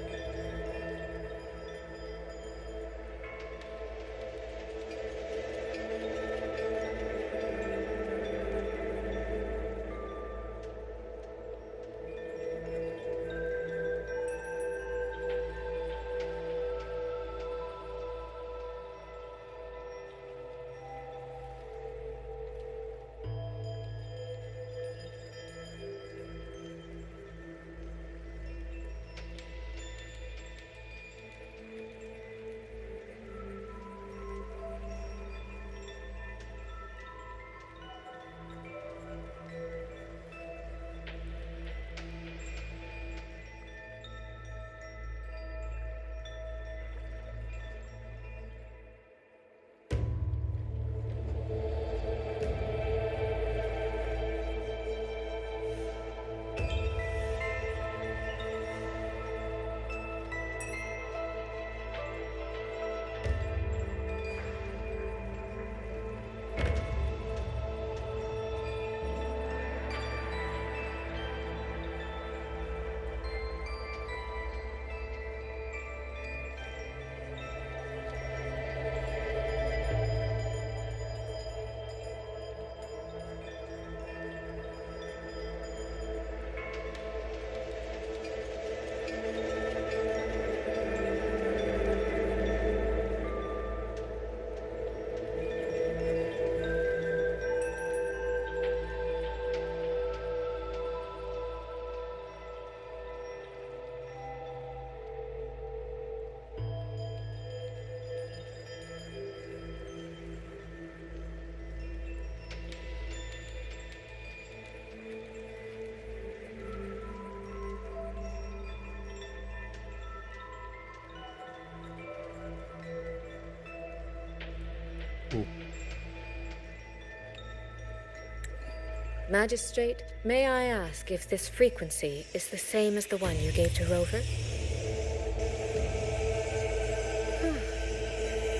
Magistrate, may I ask if this frequency is the same as the one you gave to Rover?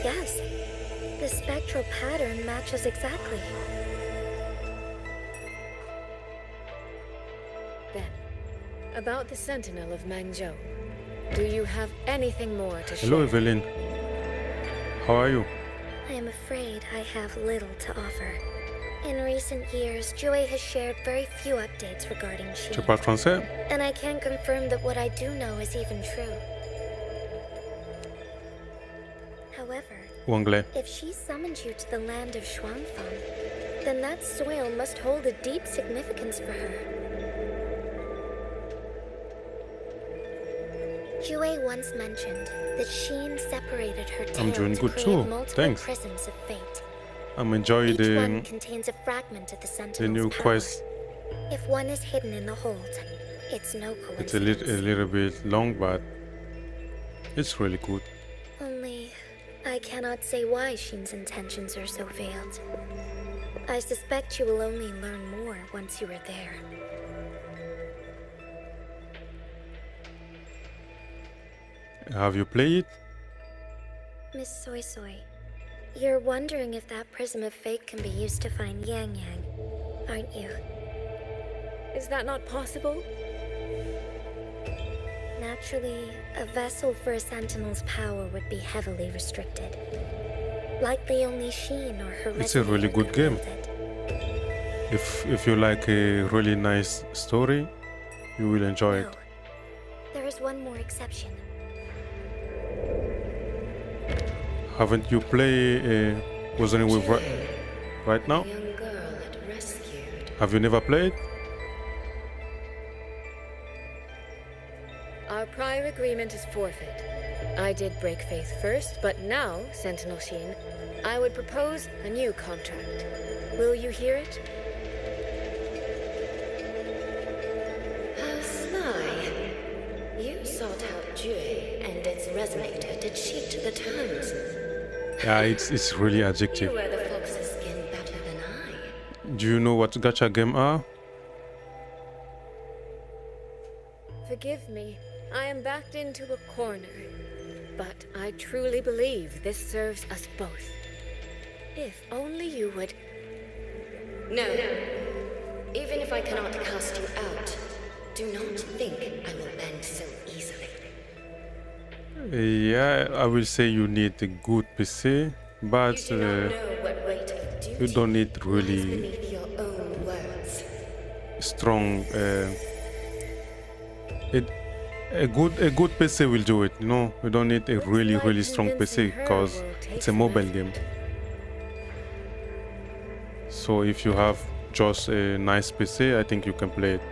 Yes. The spectral pattern matches exactly. Then, about the Sentinel of Mangzhou, do you have anything more to share? Hello, Evelyn. How are you? I am afraid I have little to offer. In recent years, Joey has shared very few updates regarding Tu Sheen. parles français? And I can confirm that what I do know is even true. However, Ou anglais? if she summoned you to the land of Xuanfeng, then that soil must hold a deep significance for her. Jue once mentioned that Sheen separated her tail doing to good create too, multiple thanks. prisms of fate. I'm enjoying Each one the contains a fragment of the Sentinel's new power. quest. If one is hidden in the hold, it's no It's coincidence. a little bit long, but it's really good. Only, I cannot say why Sheen's intentions are so veiled. I suspect you will only learn more once you are there. Have you played it? Miss Soy Soy, you're wondering if that prism of fate can be used to find Yang Yang, aren't you? Is that not possible? Naturally, a vessel for a Sentinel's power would be heavily restricted. Likely only Sheen or her It's a really resident good could game. wield it. If you like a really nice story, you will enjoy No. it. There is one more exception. Haven't you played Wuthering Wawe right now? Young girl had rescued. Have you never played? Our prior agreement is forfeit. I did break faith first, but now, Sentinel Sheen, I would propose a new contract. Will you hear it? How sly. You sought out Jue and its resonator to cheat the terms. Yeah, it's really You addictive. wear the fox's skin better than I. Do you know what gacha game are? Forgive me, I am backed into a corner. But I truly believe this serves us both. If only you would... No. Even if I cannot cast you out, do not think I will bend so easily. Yeah, I will say you need a good PC, but You do not know what weight of duty you don't need lies really beneath your own words. strong. A good PC will do it. You know, you don't need a really strong PC because it's a mobile game. So if you have just a nice PC, I think you can play it.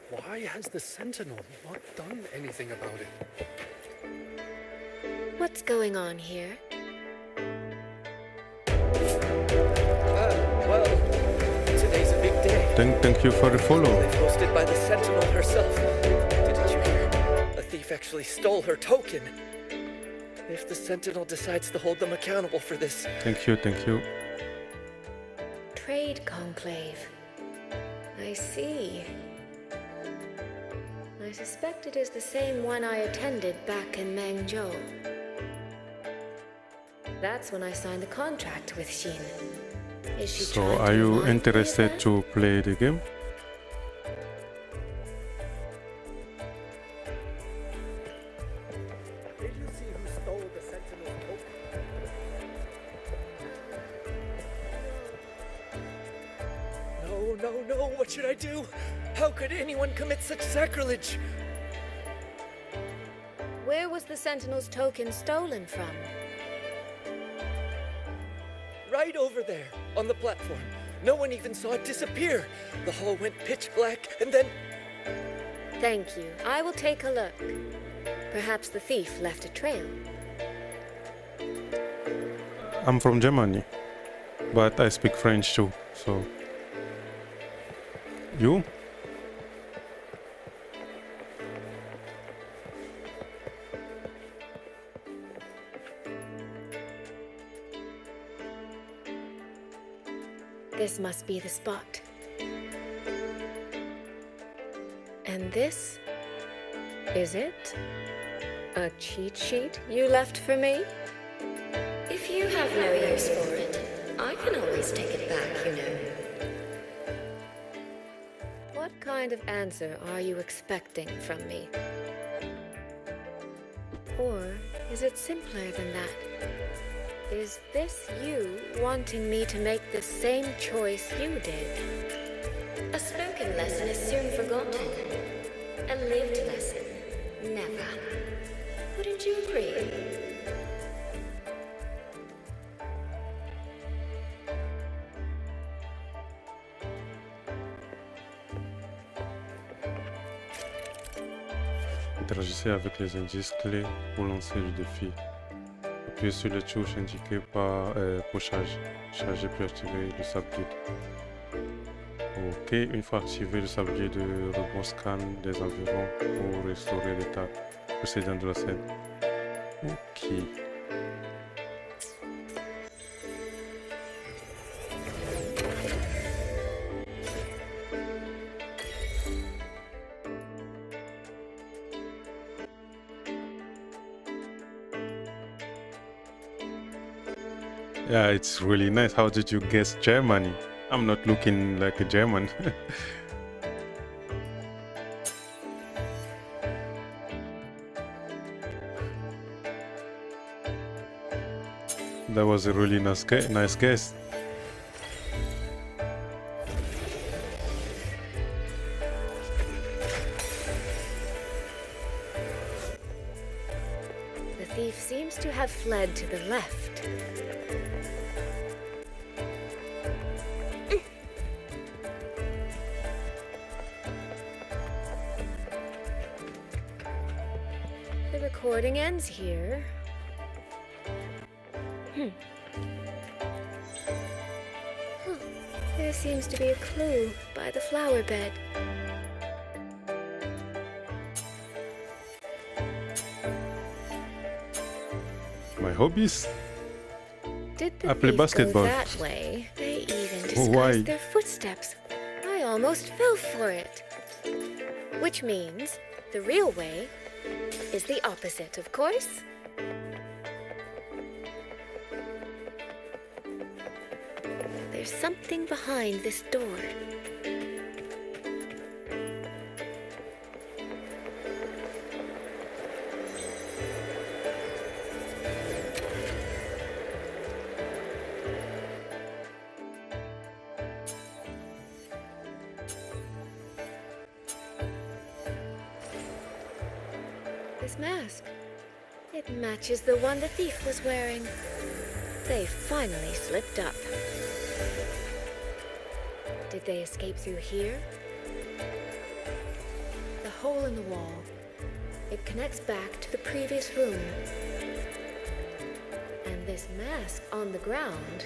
Why has the Sentinel not done anything about it? What's going on here? Well, today's a big day. Thank you for the follow. It's hosted by the Sentinel herself. Didn't you hear? A thief actually stole her token. If the Sentinel decides to hold them accountable for this, Thank you. Trade conclave. I see. I suspect it is the same one I attended back in Mengzhou. That's when I signed the contract with Sheen. Is she So trying are to you remind me of interested that? to play the game? Did you see who stole the Sentinel's token? No, what should I do? How could anyone commit such sacrilege? Where was the Sentinel's token stolen from? Right over there, on the platform. No one even saw it disappear. The hall went pitch black, and then... Thank you. I will take a look. Perhaps the thief left a trail. I'm from Germany, but I speak French too, so... You? This must be the spot. And this is it? A cheat sheet you left for me? If you have no use for it, I can always take it back, you know. What kind of answer are you expecting from me? Or is it simpler than that? Is this you wanting me to make the same choice you did? A spoken lesson is soon forgotten. A lived lesson, never. Wouldn't you agree? Interagissez avec les indices clés pour lancer le défi. Appuyez sur les touches indiquées pour charger puis activer le sablier. Ok, une fois activé, le sablier de rebond scanne des environs pour restaurer l'état précédent de la scène. Ok. Yeah, it's really nice. How did you guess Germany? I'm not looking like a German. That was a really nice guess. The thief seems to have fled to the left. The recording ends here. There seems to be a clue by the flower bed. My hobbies? Did the I play thief basketball. go that way? They even disguised Why? their footsteps. I almost fell for it. Which means the real way is the opposite, of course. There's something behind this door. This mask. It matches the one the thief was wearing. They finally slipped up. Did they escape through here? The hole in the wall. It connects back to the previous room. And this mask on the ground,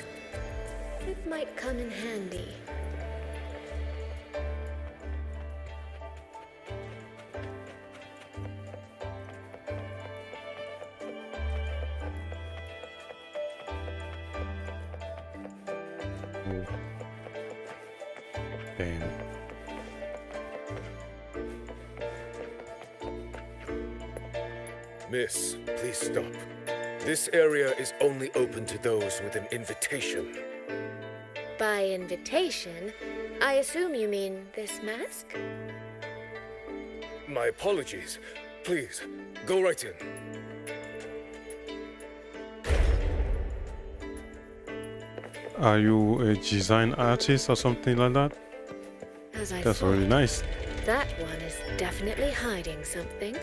it might come in handy. Damn. Miss, please stop. This area is only open to those with an invitation. By invitation, I assume you mean this mask? My apologies. Please, go right in. Are you a design artist or something like that? As I That's thought, really nice. that one is definitely hiding something.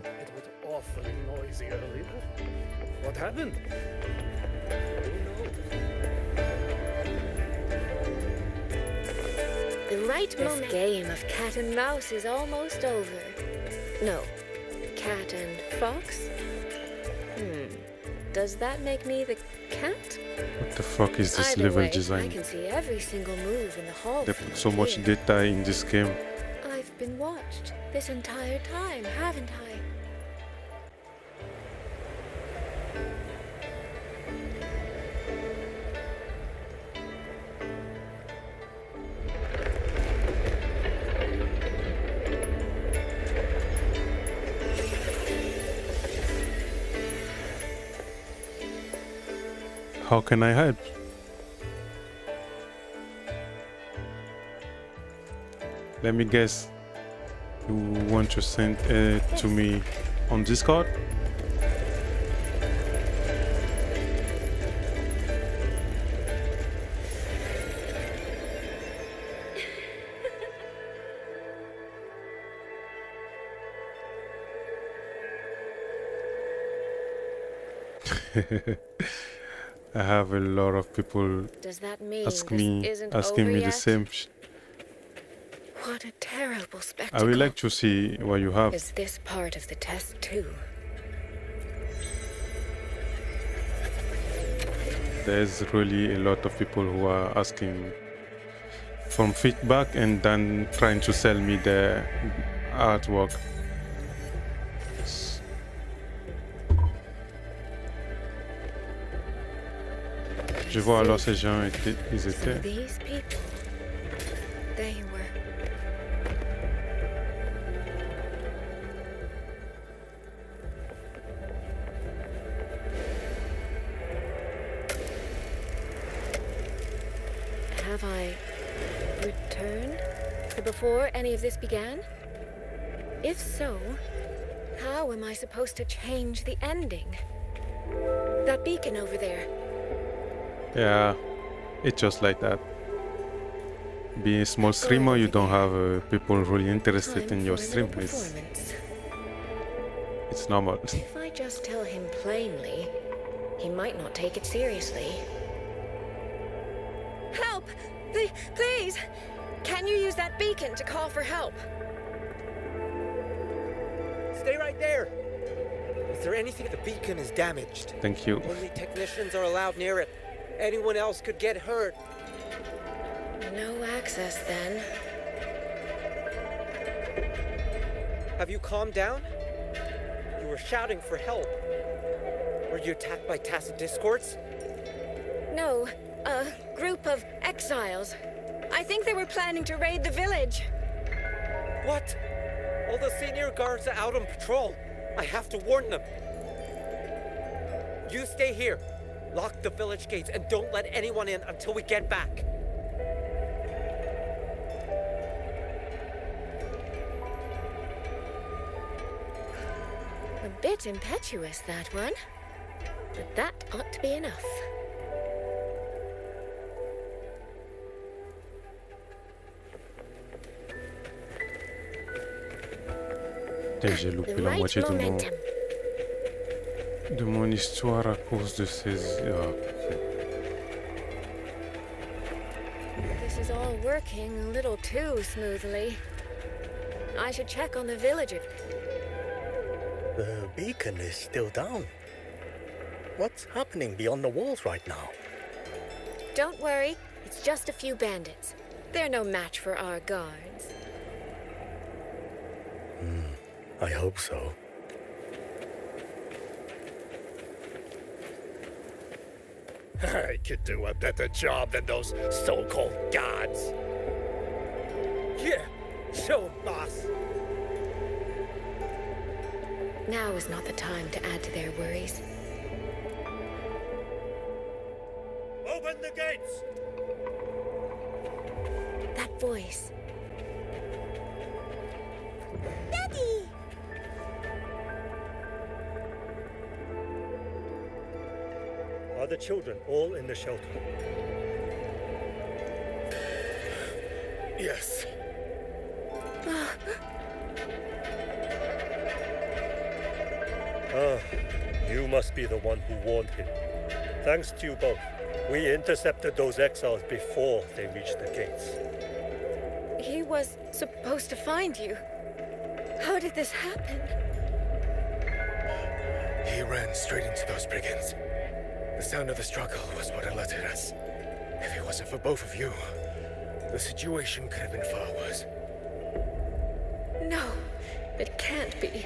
It was awfully noisy earlier. What happened? The right moment. This game of cat and mouse is almost over. No, cat and fox? Does that make me the cat? What the fuck is this Either level way, I design? can see every single move in the hall. They from put so much here. data in this game. I've been watched this entire time, haven't I? How can I help? Let me guess. You want to send it to me on Discord? I have a lot of people Does that mean asking me this isn't asking over me yet? the same. What a terrible spectacle. I would like to see what you have. Is this part of the test too? There's really a lot of people who are asking from feedback and then trying to sell me their artwork. Je vois alors ces gens ils So étaient. these people, they were. Have I returned to before any of this began? If so, how am I supposed to change the ending? That beacon over there. Yeah, it's just like that. Being a small streamer, you don't have people really interested Time in your for a stream. little performance. It's normal. If I just tell him plainly, he might not take it seriously. Help! Please! Can you use that beacon to call for help? Stay right there! Is there anything? The beacon is damaged. Thank you. Only technicians are allowed near it. Anyone else could get hurt. No access, then. Have you calmed down? You were shouting for help. Were you attacked by tacit discords? No, a group of exiles. I think they were planning to raid the village. What? All the senior guards are out on patrol. I have to warn them. You stay here. Lock the village gates and don't let anyone in until we get back. A bit impetuous, that one. But that ought to be enough. J'ai loupé The la right moitié momentum. de mon histoire à cause de ces... Ah, This is all working a little too smoothly. I should check on the villager. The beacon is still down. What's happening beyond the walls right now? Don't worry, it's just a few bandits. They're no match for our guards. I hope so. I could do a better job than those so-called gods. Yeah, show 'em, boss. Now is not the time to add to their worries. Open the gates! That voice. Daddy! Are the children all in the shelter? Yes. You must be the one who warned him. Thanks to you both, we intercepted those exiles before they reached the gates. He was supposed to find you. How did this happen? He ran straight into those brigands. The sound of the struggle was what alerted us. If it wasn't for both of you, the situation could have been far worse. No, it can't be.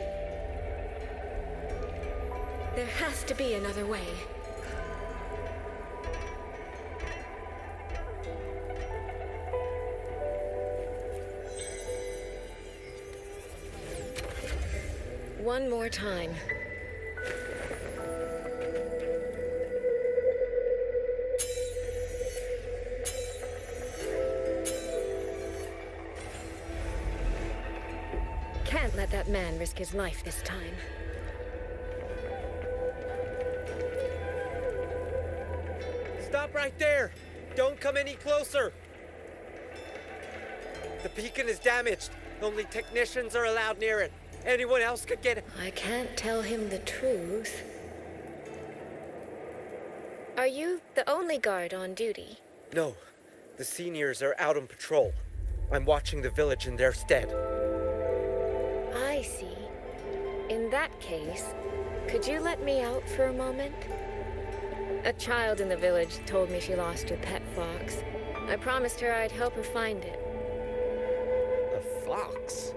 There has to be another way. One more time. Can't let that man risk his life this time. Stop right there! Don't come any closer! The beacon is damaged. Only technicians are allowed near it. Anyone else could get it. I can't tell him the truth. Are you the only guard on duty? No, the seniors are out on patrol. I'm watching the village in their stead. I see. In that case, could you let me out for a moment? A child in the village told me she lost her pet fox. I promised her I'd help her find it. A fox?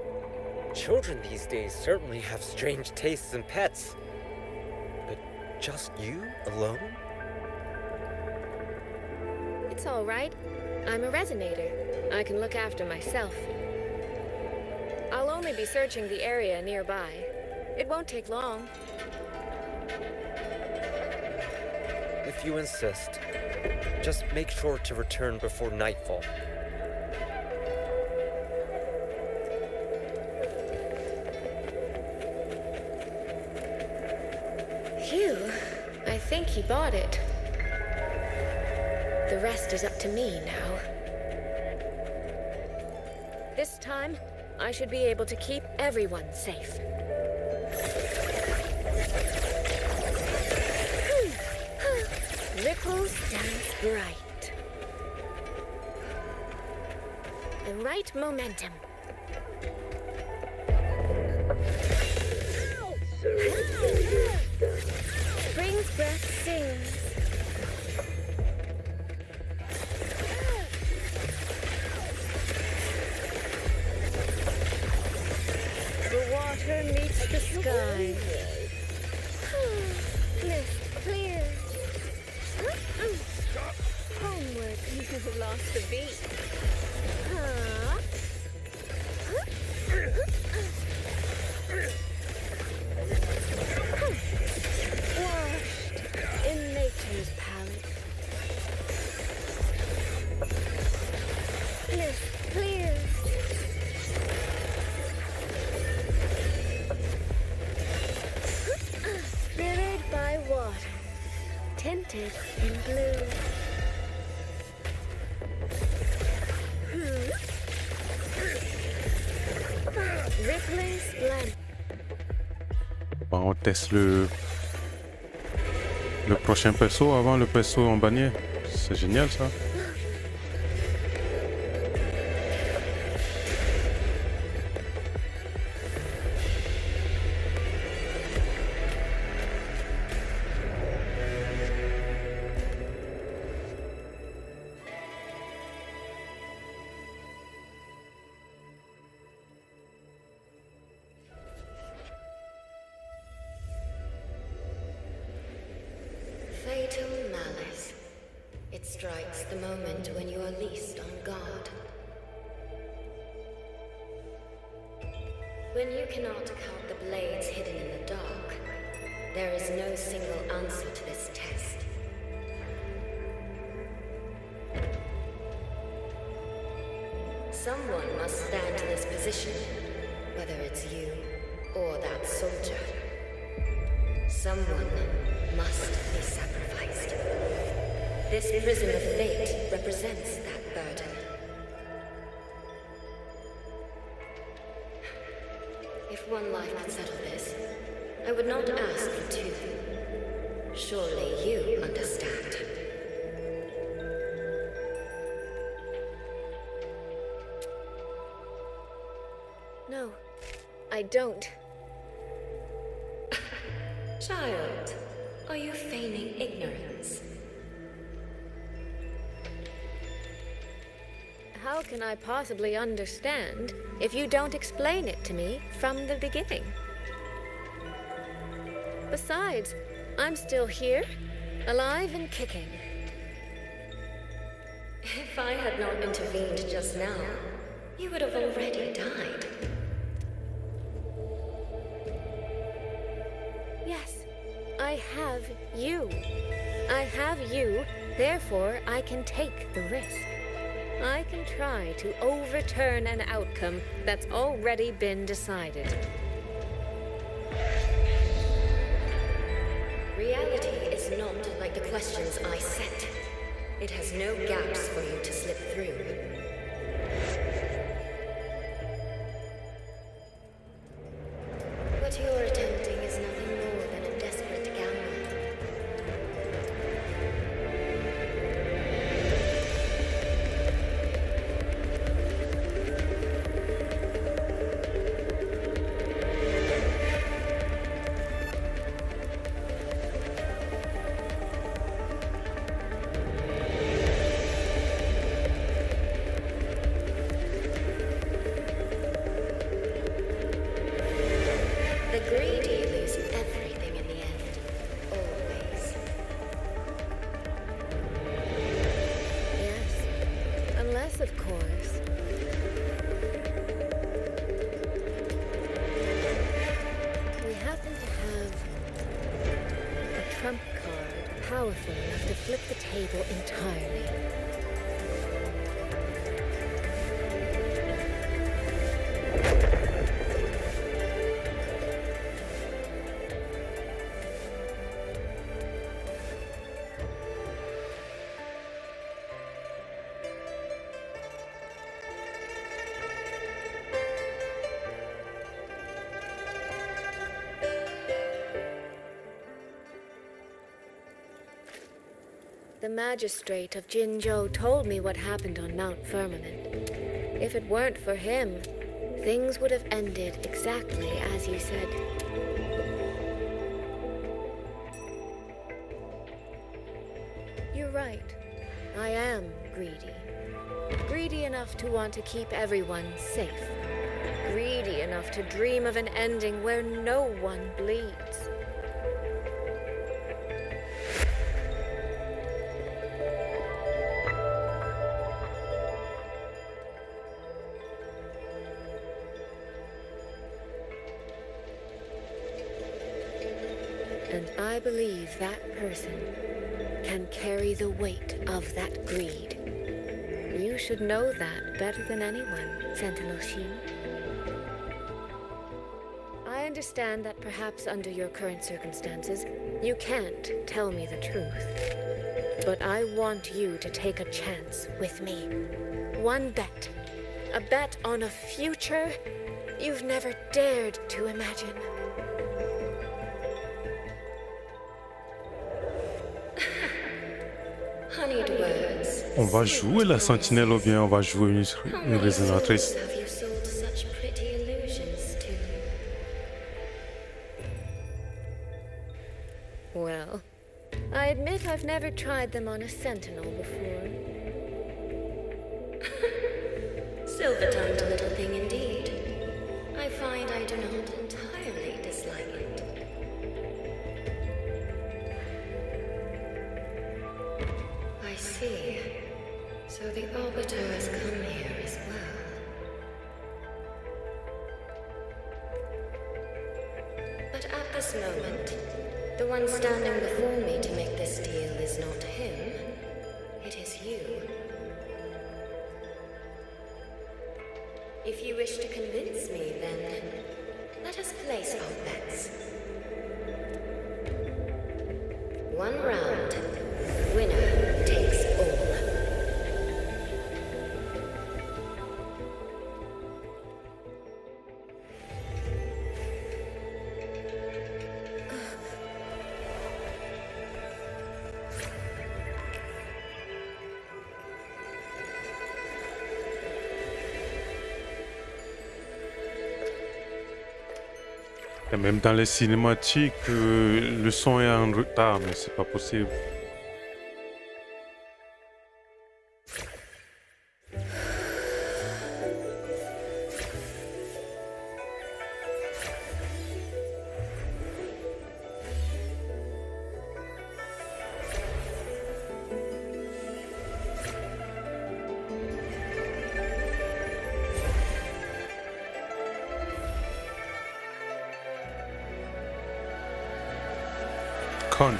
Children these days certainly have strange tastes in pets. But just you alone? It's all right. I'm a resonator. I can look after myself. I'll only be searching the area nearby. It won't take long. If if you insist. Just make sure to return before nightfall. Phew, I think he bought it. The rest is up to me now. This time, I should be able to keep everyone safe. Ripples dance bright. The right momentum. Spring's breath sings. The water meets the sky. Mist clear. Homeward, you've lost the beat. Washed in nature's palette. Mist clear. Mirrored by water, tinted in blue. Rippling splendor. Bah, on teste le prochain perso avant le perso en bannière. C'est génial ça. Fatal malice. It strikes the moment when you are least on guard. When you cannot count the blades hidden in the dark, there is no single answer to this test. Someone must stand in this position, whether it's you or that soldier. Someone must be sacrificed. This prison of fate represents that burden. If one life could settle this, I would not ask for two. Surely you understand. No, I don't. Child, are you feigning ignorance? How can I possibly understand if you don't explain it to me from the beginning? Besides, I'm still here, alive and kicking. If I had not intervened just now, you would have already died. Yes, I have you. I have you, therefore I can take the risk. I can try to overturn an outcome that's already been decided. Reality is not like the questions I set. It has no gaps for you to slip through. What you're attempting is nothing more than a desperate gamble. The greedy lose everything in the end. Always. Yes, unless, of course, we happen to have a trump card powerful enough to flip the table entirely. The magistrate of Jinzhou told me what happened on Mount Firmament. If it weren't for him, things would have ended exactly as you said. You're right. I am greedy. Greedy enough to want to keep everyone safe. Greedy enough to dream of an ending where no one bleeds. And I believe that person can carry the weight of that greed. You should know that better than anyone, Sentinel Sheen. I understand that perhaps under your current circumstances, you can't tell me the truth. But I want you to take a chance with me. One bet. A bet on a future you've never dared to imagine. On va jouer la sentinelle ou bien on va jouer une résonatrice? Have you sold such pretty illusions to? Well, I admit I've never tried them on a sentinel before. Silver-tongued little thing indeed. I find I do not entirely dislike it. I see. So the Arbiter has come here as well. But at this moment, the one standing before me to make this deal is not him. It is you. If you wish to convince me, then let us place our bets. One round. Winner takes all. Et même dans les cinématiques, le son est en retard, mais c'est pas possible. Con.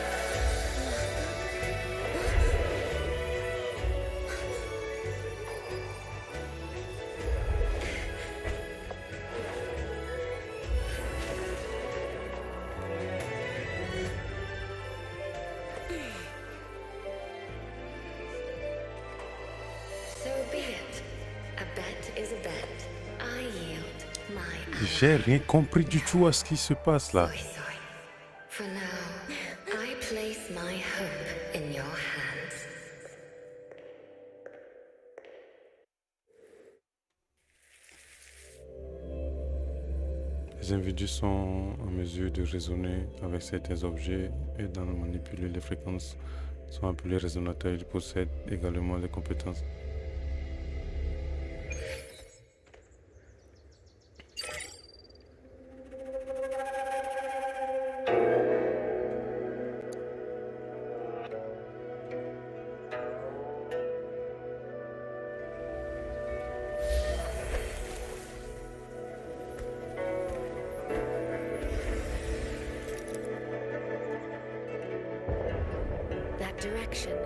So be it. A bet is a bet. I yield my J'ai rien compris du tout à ce qui se passe là. For now, I place my hope in your hands. Les individus sont en mesure de raisonner avec certains objets et d'en manipuler les fréquences sont appelés résonateurs. Ils possèdent également les compétences. direction.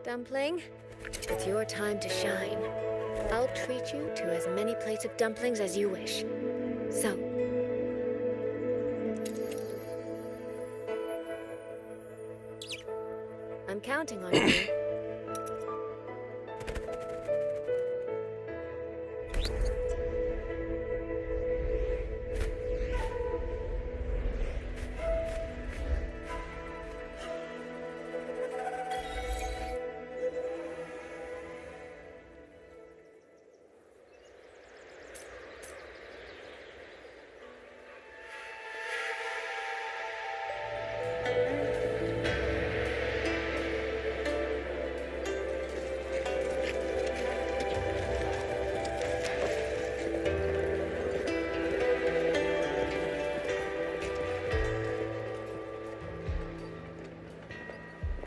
Dumpling, it's your time to shine. I'll treat you to as many plates of dumplings as you wish. So, I'm counting on you.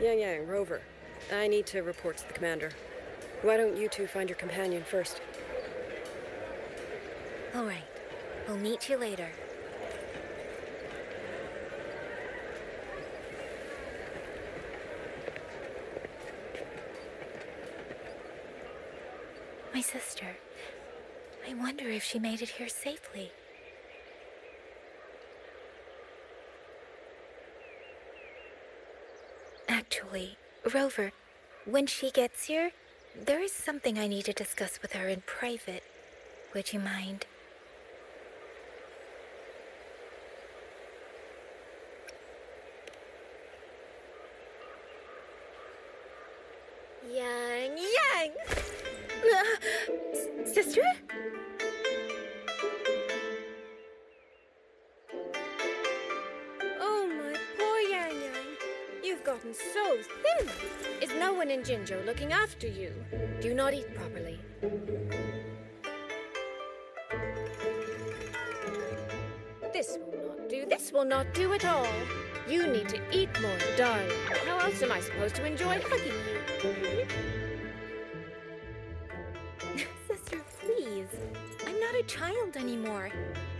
Yang, Rover. I need to report to the commander. Why don't you two find your companion first? All right. We'll meet you later. My sister. I wonder if she made it here safely. Actually, Rover, when she gets here, there is something I need to discuss with her in private. Would you mind? Yang! Sister? Oh, my poor Yang. You've gotten so thin. Is no one in Jinzhou looking after you? Do you not eat properly? This will not do. This will not do at all. You need to eat more, darling. How else am I supposed to enjoy hugging you? Sister, please. I'm not a child anymore.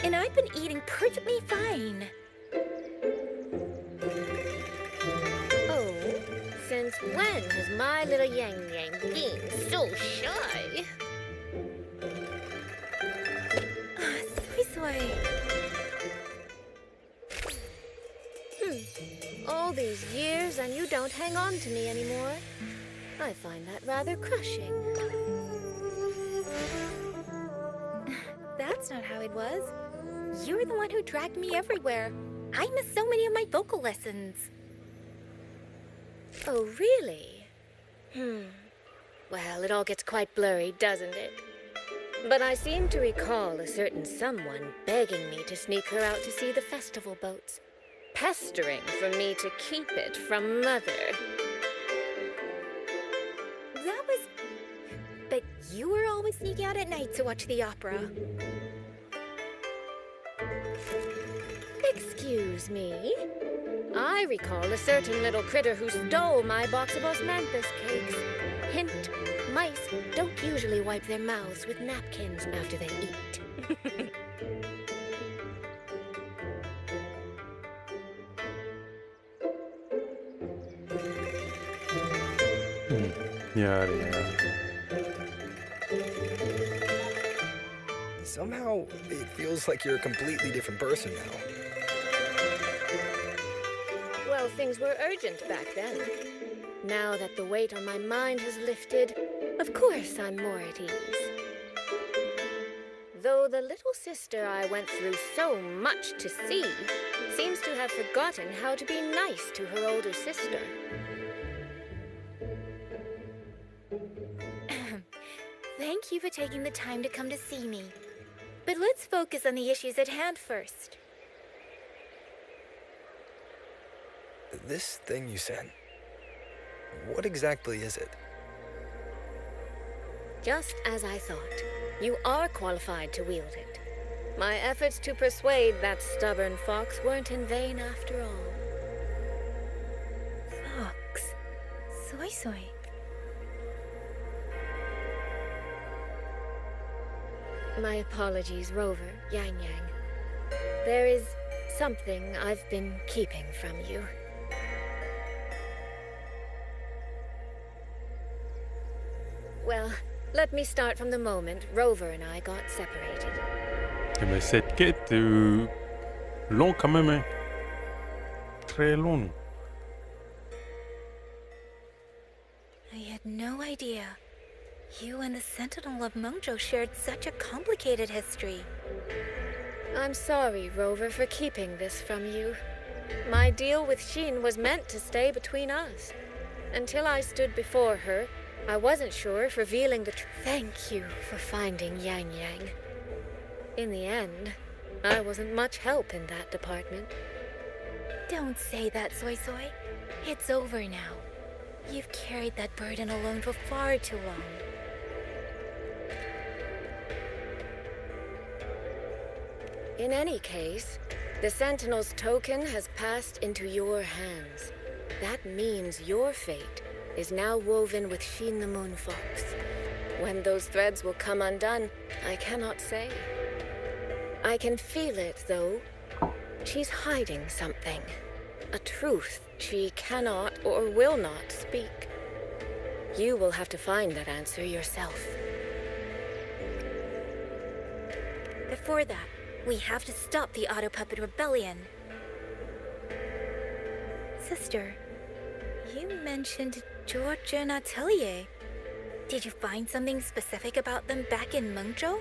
And I've been eating perfectly fine. Oh, since when has my little Yang been so shy? Soy. All these years and you don't hang on to me anymore. I find that rather crushing. That's not how it was. You were the one who dragged me everywhere. I missed so many of my vocal lessons. Oh, really? Well, it all gets quite blurry, doesn't it? But I seem to recall a certain someone begging me to sneak her out to see the festival boats. Pestering for me to keep it from Mother. That was... But you were always sneaking out at night to watch the opera. Excuse me? I recall a certain little critter who stole my box of osmanthus cakes. Hint, mice don't usually wipe their mouths with napkins after they eat. Yeah. Somehow, it feels like you're a completely different person now. Well, things were urgent back then. Now that the weight on my mind has lifted, of course I'm more at ease. Though the little sister I went through so much to see seems to have forgotten how to be nice to her older sister. Thank you for taking the time to come to see me. But let's focus on the issues at hand first. This thing you sent, what exactly is it? Just as I thought. You are qualified to wield it. My efforts to persuade that stubborn fox weren't in vain after all. Fox. Soy. My apologies, Rover, Yang Yang. There is something I've been keeping from you. Well, let me start from the moment Rover and I got separated. Mais cette quête, long quand même, hein. Très long. I had no idea. You and the Sentinel of Mengzhou shared such a complicated history. I'm sorry, Rover, for keeping this from you. My deal with Xin was meant to stay between us. Until I stood before her, I wasn't sure if revealing the truth. Thank you for finding Yang Yang. In the end, I wasn't much help in that department. Don't say that, Soy Soy. It's over now. You've carried that burden alone for far too long. In any case, the Sentinel's token has passed into your hands. That means your fate is now woven with Xin the Moon Fox. When those threads will come undone, I cannot say. I can feel it, though. She's hiding something. A truth she cannot or will not speak. You will have to find that answer yourself. Before that, we have to stop the Auto Puppet Rebellion. Sister, you mentioned George and Atelier. Did you find something specific about them back in Mengzhou?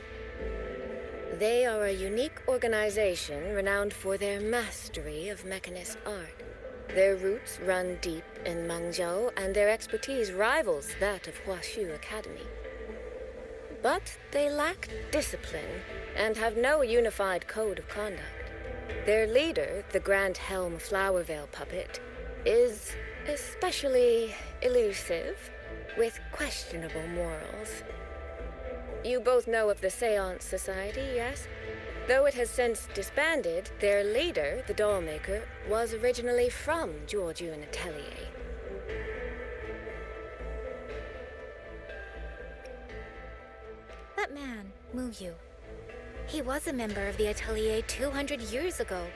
They are a unique organization renowned for their mastery of mechanist art. Their roots run deep in Mengzhou, and their expertise rivals that of Huaxu Academy. But they lack discipline and have no unified code of conduct. Their leader, the Grand Helm Flowervale puppet, is especially elusive, with questionable morals. You both know of the Seance Society, yes? Though it has since disbanded, their leader, the dollmaker, was originally from Jiujun Atelier. That man, Mu Yu. He was a member of the Atelier 200 years ago,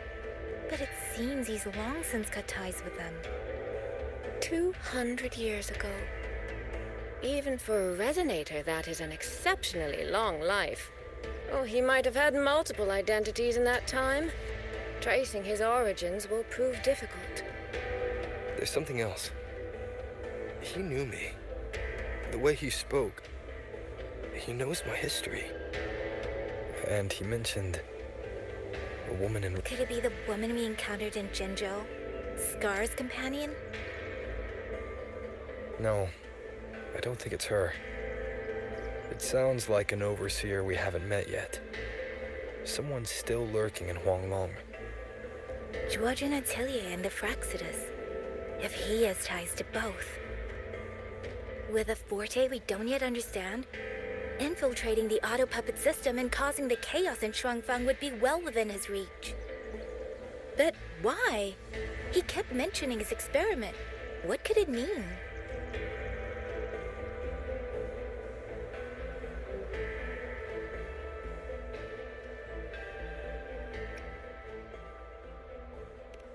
but it seems he's long since cut ties with them. 200 years ago. Even for a resonator, that is an exceptionally long life. Oh, he might have had multiple identities in that time. Tracing his origins will prove difficult. There's something else. He knew me. The way he spoke. He knows my history. And he mentioned a woman in... Could it be the woman we encountered in Jinzhou? Scar's companion? No, I don't think it's her. It sounds like an overseer we haven't met yet. Someone still lurking in Huanglong. Jiujun Atelier and the Fraxidus. If he has ties to both. With a forte we don't yet understand, infiltrating the auto puppet system and causing the chaos in Shuangfang would be well within his reach. But why? He kept mentioning his experiment. What could it mean?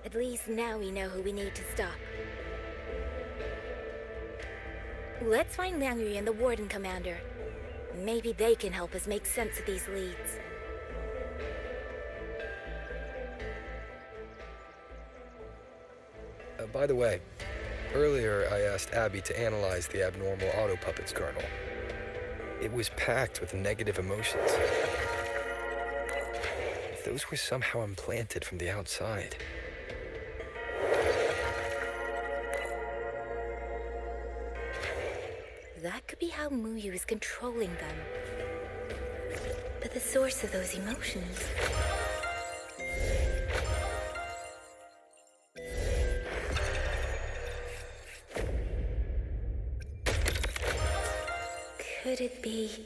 At least now we know who we need to stop. Let's find Liang Yu and the Warden Commander. Maybe they can help us make sense of these leads. By the way, earlier I asked Abby to analyze the abnormal auto puppet's kernel. It was packed with negative emotions. If those were somehow implanted from the outside. That could be how Mu Yu is controlling them. But the source of those emotions... Could it be...